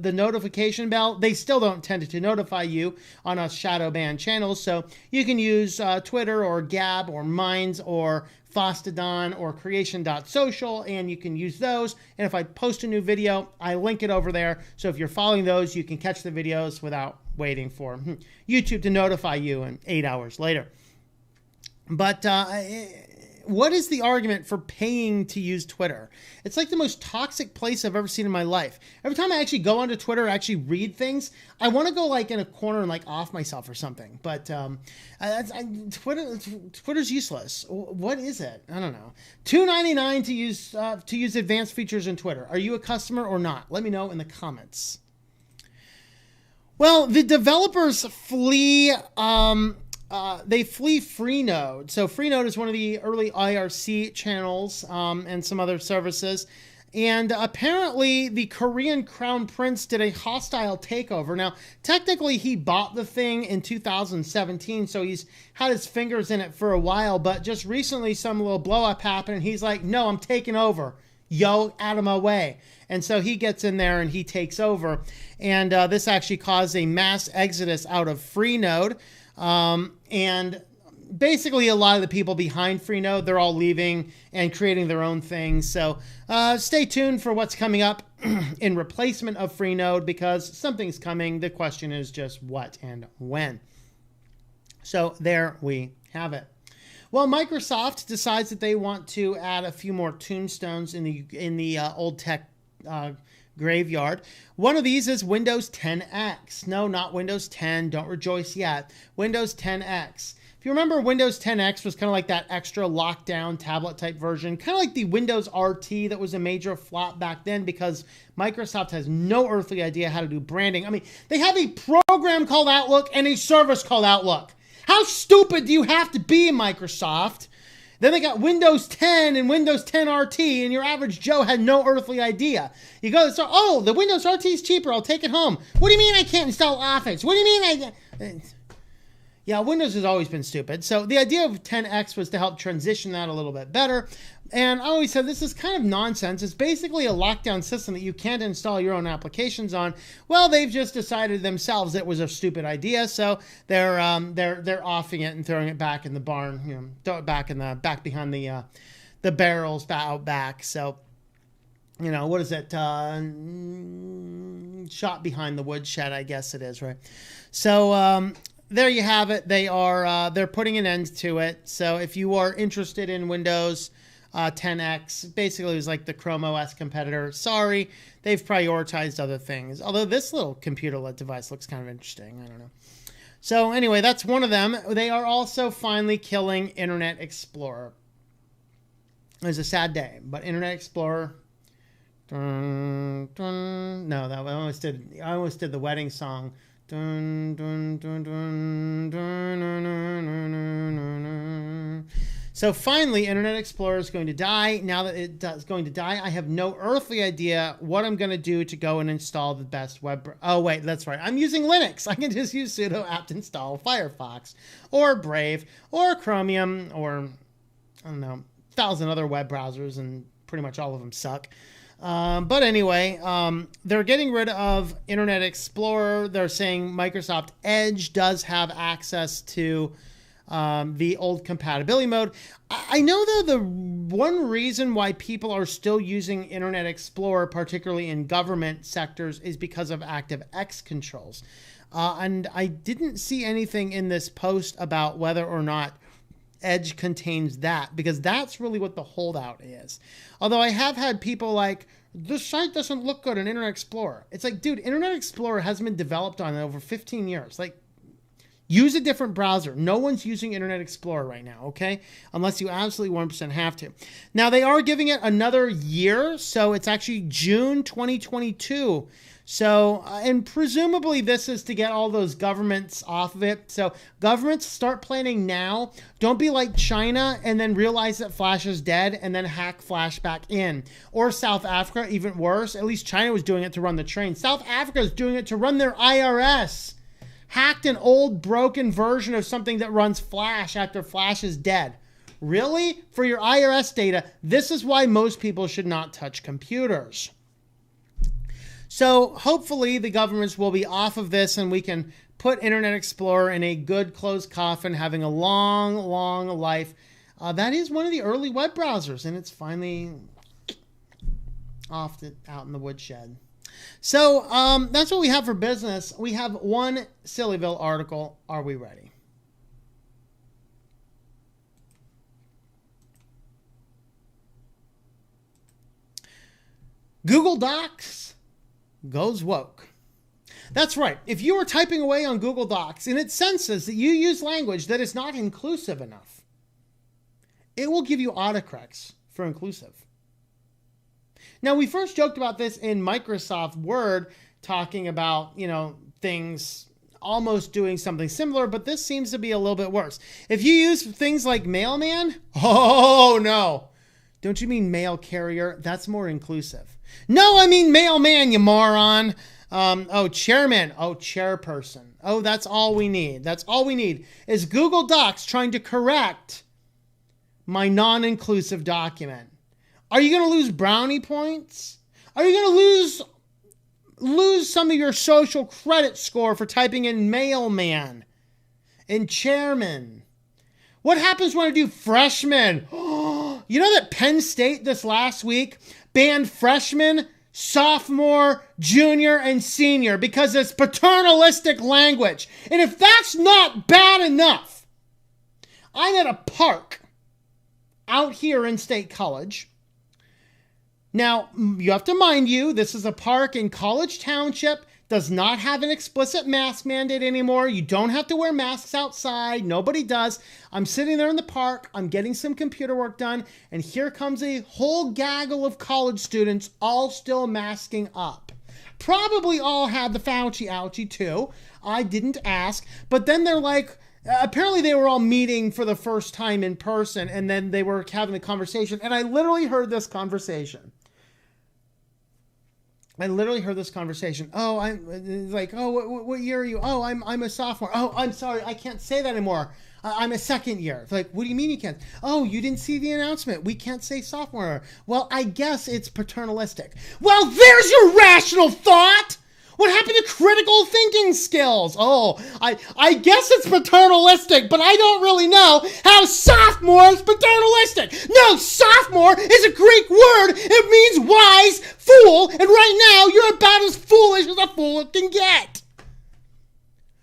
the notification bell, they still don't tend to notify you on a shadow banned channel. So you can use Twitter or Gab or Minds or Fostodon or creation.social, and you can use those. And if I post a new video, I link it over there. So if you're following those, you can catch the videos without waiting for YouTube to notify you 8 hours later. But what is the argument for paying to use Twitter? It's like the most toxic place I've ever seen in my life. Every time I actually go onto Twitter, actually read things, I want to go like in a corner and like off myself or something. But Twitter's useless. What is it? I don't know. $2.99 to use advanced features in Twitter. Are you a customer or not? Let me know in the comments. Well, the developers flee. They flee Freenode. So Freenode is one of the early IRC channels and some other services. And apparently the Korean Crown Prince did a hostile takeover. Now, technically he bought the thing in 2017, so he's had his fingers in it for a while. But just recently some little blow up happened and he's like, no, I'm taking over. Yo, out of my way. And so he gets in there and he takes over. And this actually caused a mass exodus out of Freenode. And basically a lot of the people behind Freenode, they're all leaving and creating their own things. So stay tuned for what's coming up in replacement of Freenode, because something's coming. The question is just what and when. So there we have it. Well, Microsoft decides that they want to add a few more tombstones in the old tech graveyard. One of these is Windows 10X. No, not Windows 10. Don't rejoice yet. Windows 10X. If you remember, Windows 10X was kind of like that extra lockdown tablet type version, kind of like the Windows RT that was a major flop back then, because Microsoft has no earthly idea how to do branding. I mean, they have a program called Outlook and a service called Outlook. How stupid do you have to be, Microsoft? Then they got Windows 10 and Windows 10 RT, and your average Joe had no earthly idea. You go, so, oh, the Windows RT is cheaper. I'll take it home. What do you mean I can't install Office? What do you mean I... Yeah, Windows has always been stupid. So the idea of 10X was to help transition that a little bit better. And I always said this is kind of nonsense. It's basically a lockdown system that you can't install your own applications on. Well, they've just decided themselves it was a stupid idea, so they're offing it and throwing it back in the barn. You know, throw it back behind the barrels out back. So, you know, what is it? Shot behind the woodshed, I guess it is, right? So there you have it. They're putting an end to it. So if you are interested in Windows 10X, basically it was like the Chrome OS competitor. Sorry, they've prioritized other things. Although this little computer-led device looks kind of interesting. I don't know. So anyway, that's one of them. They are also finally killing Internet Explorer. It was a sad day, but Internet Explorer. No, that I almost did the wedding song. So finally, Internet Explorer is going to die. Now that it's going to die, I have no earthly idea what I'm going to do to go and install the best web. Oh, wait, that's right. I'm using Linux. I can just use sudo apt install Firefox or Brave or Chromium or, I don't know, 1,000 other web browsers, and pretty much all of them suck. But anyway, they're getting rid of Internet Explorer. They're saying Microsoft Edge does have access to the old compatibility mode. I know, though, the one reason why people are still using Internet Explorer, particularly in government sectors, is because of ActiveX controls. And I didn't see anything in this post about whether or not Edge contains that, because that's really what the holdout is. Although I have had people like, this site doesn't look good in Internet Explorer. It's like, dude, Internet Explorer hasn't been developed on in over 15 years. Like, use a different browser. No one's using Internet Explorer right now, okay? Unless you absolutely 1% have to. Now, they are giving it another year, so it's actually June 2022. So, and presumably this is to get all those governments off of it. So governments, start planning now. Don't be like China and then realize that Flash is dead and then hack Flash back in. Or South Africa, even worse. At least China was doing it to run the train. South Africa is doing it to run their IRS. Hacked an old broken version of something that runs Flash after Flash is dead. Really? For your IRS data, this is why most people should not touch computers. So hopefully the governments will be off of this and we can put Internet Explorer in a good closed coffin, having a long, long life. That is one of the early web browsers, and it's finally out in the woodshed. So that's what we have for business. We have one Sillyville article. Are we ready? Google Docs goes woke. That's right. If you are typing away on Google Docs and it senses that you use language that is not inclusive enough, it will give you autocorrects for inclusive. Now, we first joked about this in Microsoft Word, talking about, you know, things almost doing something similar, but this seems to be a little bit worse. If you use things like mailman, oh no. Don't you mean mail carrier? That's more inclusive. No, I mean mailman, you moron. Oh, chairman. Oh, chairperson. Oh, that's all we need. That's all we need is Google Docs trying to correct my non-inclusive document. Are you going to lose brownie points? Are you going to lose some of your social credit score for typing in mailman and chairman? What happens when I do freshman? You know that Penn State this last week banned freshman, sophomore, junior, and senior because it's paternalistic language. And if that's not bad enough, I'm at a park out here in State College. Now, you have to mind you, this is a park in College Township, does not have an explicit mask mandate anymore. You don't have to wear masks outside. Nobody does. I'm sitting there in the park. I'm getting some computer work done. And here comes a whole gaggle of college students all still masking up. Probably all had the Fauci ouchie too. I didn't ask. But then they're like, apparently they were all meeting for the first time in person. And then they were having a conversation. And I literally heard this conversation. I literally heard this conversation. Oh, I'm like, oh, what year are you? Oh, I'm a sophomore. Oh, I'm sorry, I can't say that anymore. I'm a second year. Like, what do you mean you can't? Oh, you didn't see the announcement. We can't say sophomore. Well, I guess it's paternalistic. Well, there's your rational thought. What happened to critical thinking skills? Oh, I guess it's paternalistic, but I don't really know how sophomore is paternalistic. No, sophomore is a Greek word. It means wise, fool, and right now you're about as foolish as a fool can get.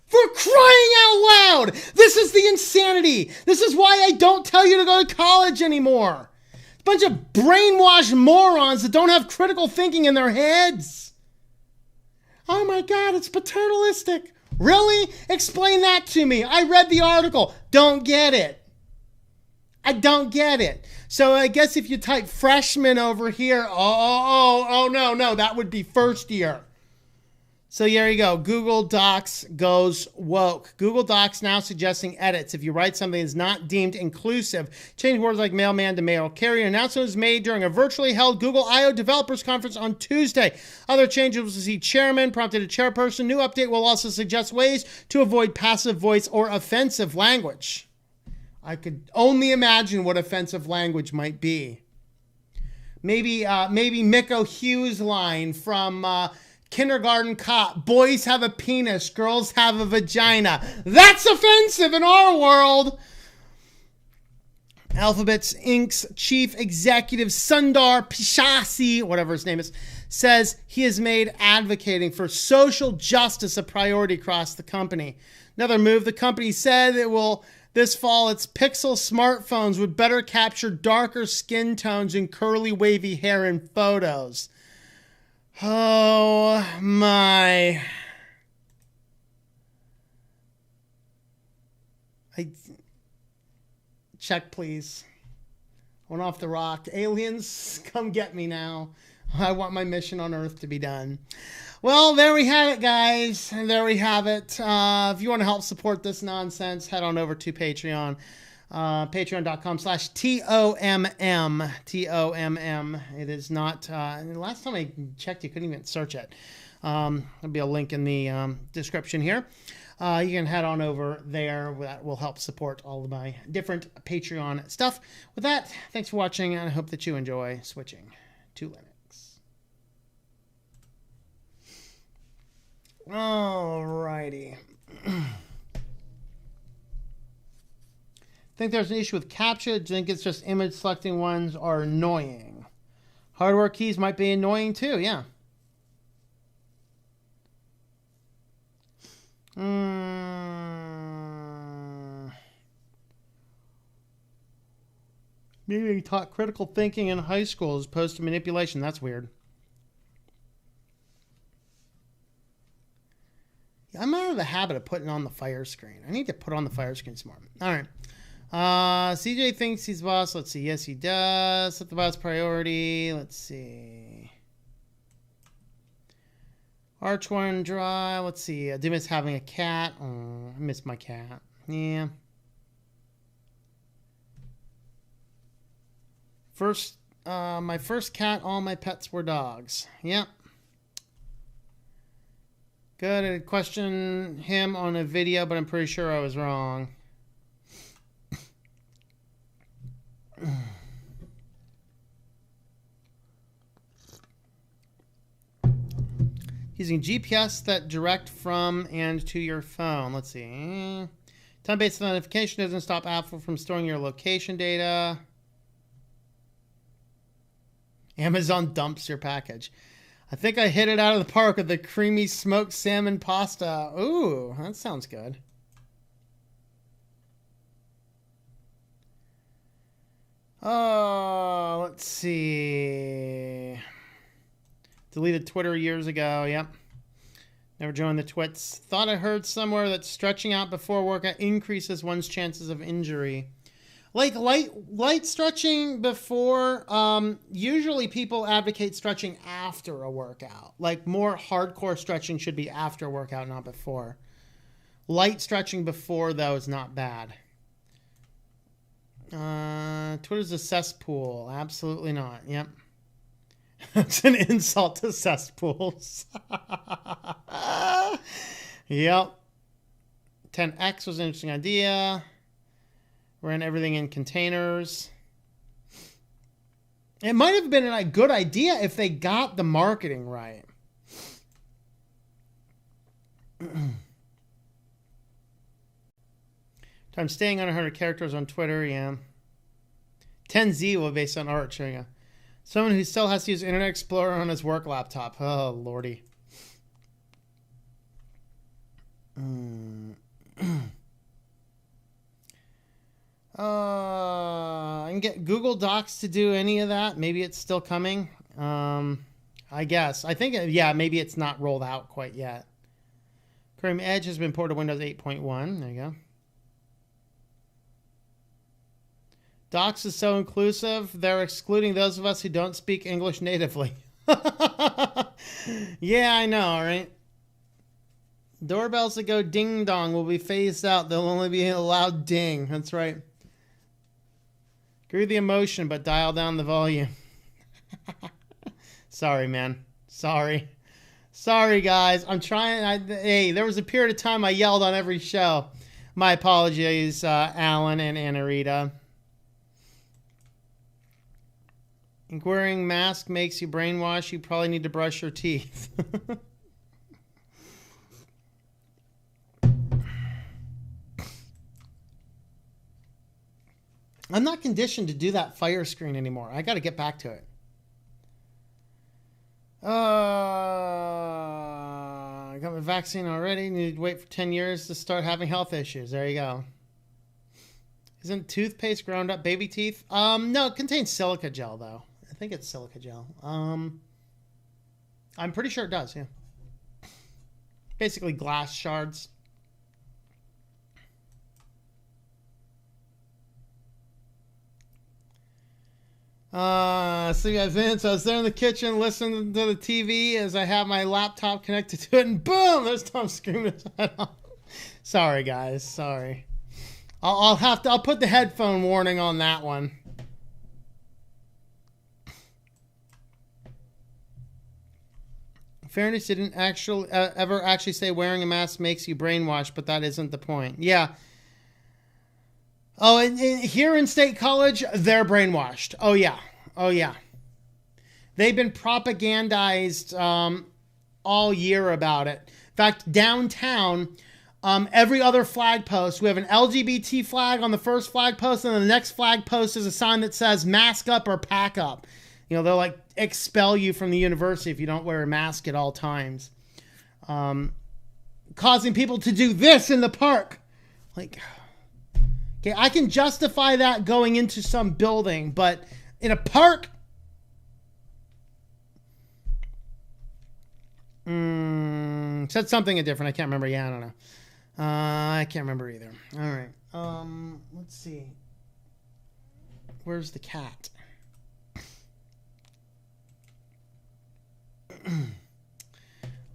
For crying out loud! This is the insanity. This is why I don't tell you to go to college anymore. A bunch of brainwashed morons that don't have critical thinking in their heads. Oh my God, it's paternalistic. Really? Explain that to me. I read the article. Don't get it. I don't get it. So I guess if you type freshman over here, oh, no, that would be first year. So there you go. Google Docs goes woke. Google Docs now suggesting edits. If you write something that's not deemed inclusive, change words like mailman to mail carrier. Announcement was made during a virtually held Google I/O Developers Conference on Tuesday. Other changes will see chairman, prompted a chairperson. New update will also suggest ways to avoid passive voice or offensive language. I could only imagine what offensive language might be. Maybe Miko Hughes' line from Kindergarten Cop. Boys have a penis, girls have a vagina. That's offensive in our world. Alphabet Inc.'s chief executive Sundar Pichai, whatever his name is, says he has made advocating for social justice a priority across the company. Another move, the company said it will this fall its Pixel smartphones would better capture darker skin tones and curly wavy hair in photos. Oh my. Check, please. Went off the rock. Aliens, come get me now. I want my mission on Earth to be done. Well, there we have it, guys. And there we have it. If you want to help support this nonsense, head on over to Patreon. Patreon.com/TOMM. TOMM. It is not, last time I checked, you couldn't even search it. There'll be a link in the description here. You can head on over there. That will help support all of my different Patreon stuff. With that, thanks for watching, and I hope that you enjoy switching to Linux. Alrighty. Think there's an issue with CAPTCHA. Do you think it's just image selecting ones are annoying? Hardware keys might be annoying too, yeah. Maybe they taught critical thinking in high school as opposed to manipulation. That's weird. I'm out of the habit of putting on the fire screen. I need to put on the fire screen smart. All right. CJ thinks he's boss. Let's see. Yes, he does. Set the boss priority. Let's see. Arch one dry. Let's see. I did miss having a cat. Oh, I miss my cat. Yeah. My first cat, all my pets were dogs. Yep. Good. I questioned him on a video, but I'm pretty sure I was wrong. Using GPS that direct from and to your phone. Let's see. Time-based authentication doesn't stop Apple from storing your location data. Amazon dumps your package. I think I hit it out of the park with the creamy smoked salmon pasta. Ooh, that sounds good. Oh, let's see. Deleted Twitter years ago. Yep. Never joined the twits. Thought I heard somewhere that stretching out before workout increases one's chances of injury. Like light stretching before, usually people advocate stretching after a workout. Like more hardcore stretching should be after a workout, not before. Light stretching before, though, is not bad. Twitter's a cesspool. Absolutely not. Yep. It's an insult to cesspools. Yep. 10X was an interesting idea. Ran everything in containers. It might have been a good idea if they got the marketing right. I'm staying on 100 characters on Twitter, yeah. 10Z will be based on art, showing you. Someone who still has to use Internet Explorer on his work laptop. Oh, lordy. I can get Google Docs to do any of that. Maybe it's still coming. I guess. I think, yeah, maybe it's not rolled out quite yet. Chrome Edge has been ported to Windows 8.1. There you go. Docs is so inclusive, they're excluding those of us who don't speak English natively. Yeah, I know, right? Doorbells that go ding-dong will be phased out. They'll only be allowed ding. That's right. Agree with the emotion, but dial down the volume. Sorry, man. Sorry. Sorry, guys. I'm trying. Hey, there was a period of time I yelled on every show. My apologies, Alan and Anna Rita. Wearing mask makes you brainwash. You probably need to brush your teeth. I'm not conditioned to do that fire screen anymore. I got to get back to it. I got my vaccine already. Need to wait for 10 years to start having health issues. There you go. Isn't toothpaste ground up baby teeth? No, it contains silica gel, though. I think it's silica gel. I'm pretty sure it does, yeah. Basically glass shards. So you guys in. So I was there in the kitchen listening to the TV as I have my laptop connected to it, and boom, there's Tom screaming his head off. Sorry, guys. Sorry. I'll put the headphone warning on that one. Fairness didn't ever actually say wearing a mask makes you brainwashed, but that isn't the point. Yeah. Oh, and here in State College, they're brainwashed. Oh, yeah. Oh, yeah. They've been propagandized all year about it. In fact, downtown, every other flag post, we have an LGBT flag on the first flag post, and the next flag post is a sign that says mask up or pack up. You know, they'll like expel you from the university if you don't wear a mask at all times. Causing people to do this in the park. Like... Okay, I can justify that going into some building, but in a park, said something different. I can't remember. Yeah, I don't know. I can't remember either. All right. Let's see. Where's the cat?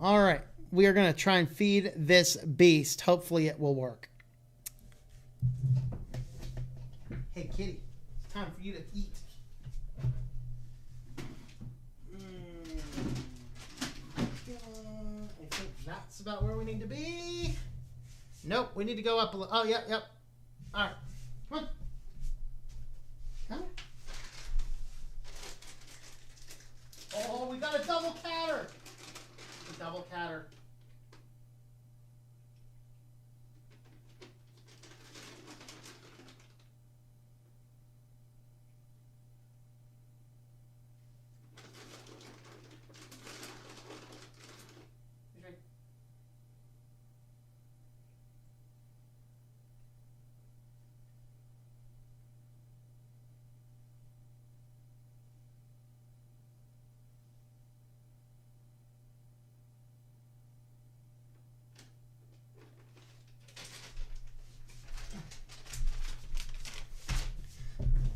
All right. We are going to try and feed this beast. Hopefully it will work. Hey, kitty, it's time for you to eat. I think that's about where we need to be. Nope, we need to go up a little. Oh, yep. All right, come on. Come on. Oh, we got a double catter. A double catter.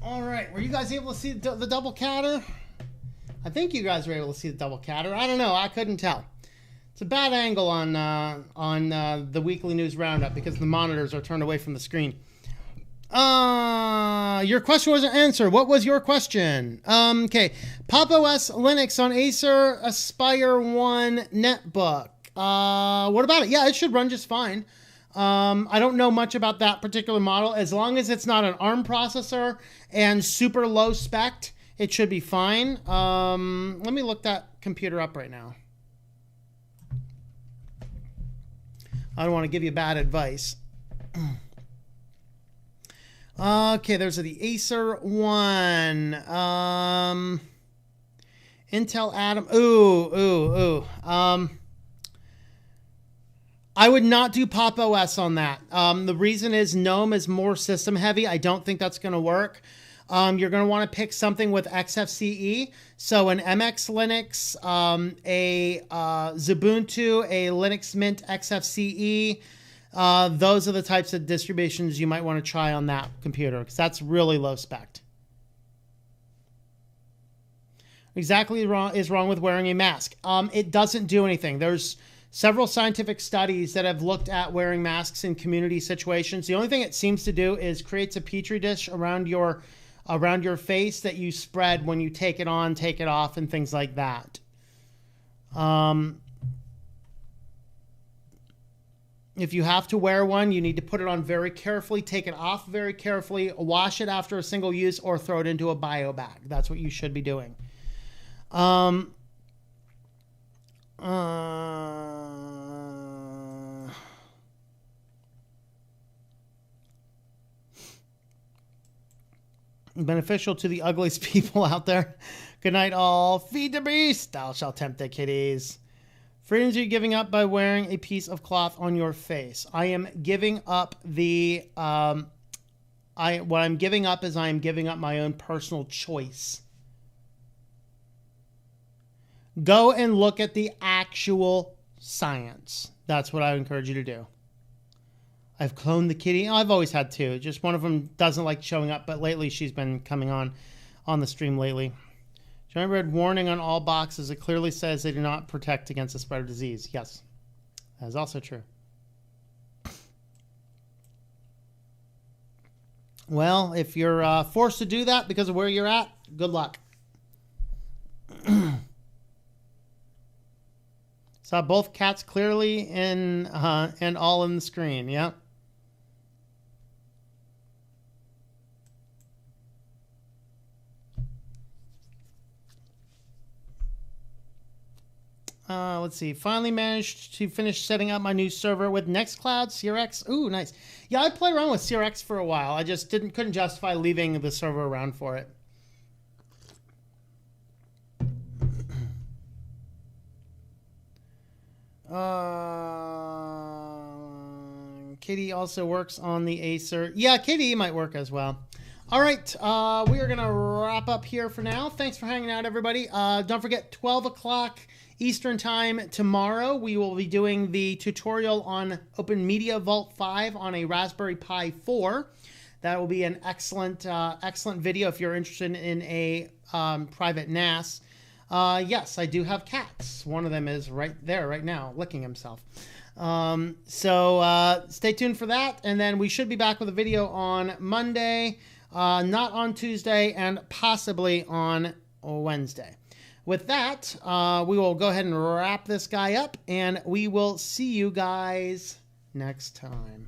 All right, were you guys able to see the double catter? I think you guys were able to see the double catter. I don't know, I couldn't tell. It's a bad angle on the Weekly News Roundup because the monitors are turned away from the screen. Your question wasn't answered. What was your question? Okay. Pop! OS Linux on Acer Aspire 1 netbook. What about it? Yeah, it should run just fine. I don't know much about that particular model. As long as it's not an ARM processor and super low spec, it should be fine. Let me look that computer up right now. I don't want to give you bad advice. Okay, there's the Acer one. Intel Atom. I would not do Pop! OS on that. The reason is GNOME is more system heavy. I don't think that's going to work. You're going to want to pick something with XFCE. So an MX Linux, a Ubuntu, a Linux Mint XFCE. Those are the types of distributions you might want to try on that computer because that's really low spec. Exactly wrong with wearing a mask. It doesn't do anything. There's several scientific studies that have looked at wearing masks in community situations. The only thing it seems to do is creates a petri dish around your face that you spread when you take it on, take it off, and things like that. If you have to wear one, you need to put it on very carefully, take it off very carefully, wash it after a single use, or throw it into a bio bag. That's what you should be doing. Beneficial to the ugliest people out there. Good night, all. Feed the beast. Thou shalt tempt the kitties. Freedoms are you giving up by wearing a piece of cloth on your face? I am giving up the. What I'm giving up is I am giving up my own personal choice. Go and look at the actual science. That's what I would encourage you to do. I've cloned the kitty. Oh, I've always had two. Just one of them doesn't like showing up, but lately she's been coming on the stream lately. Giant red warning on all boxes. It clearly says they do not protect against the spread of disease. Yes, that is also true. Well, if you're forced to do that because of where you're at, good luck. Saw both cats clearly and all in the screen. Yep. Let's see. Finally managed to finish setting up my new server with Nextcloud, CRX. Ooh, nice. Yeah, I played around with CRX for a while. I just couldn't justify leaving the server around for it. Katie also works on the Acer. Yeah, Katie might work as well. All right, we are going to wrap up here for now. Thanks for hanging out, everybody. Don't forget, 12 o'clock Eastern Time tomorrow, we will be doing the tutorial on Open Media Vault 5 on a Raspberry Pi 4. That will be an excellent video if you're interested in a private NAS. Yes, I do have cats. One of them is right there right now, licking himself. So stay tuned for that, and then we should be back with a video on Monday, not on Tuesday, and possibly on Wednesday. With that, we will go ahead and wrap this guy up, and we will see you guys next time.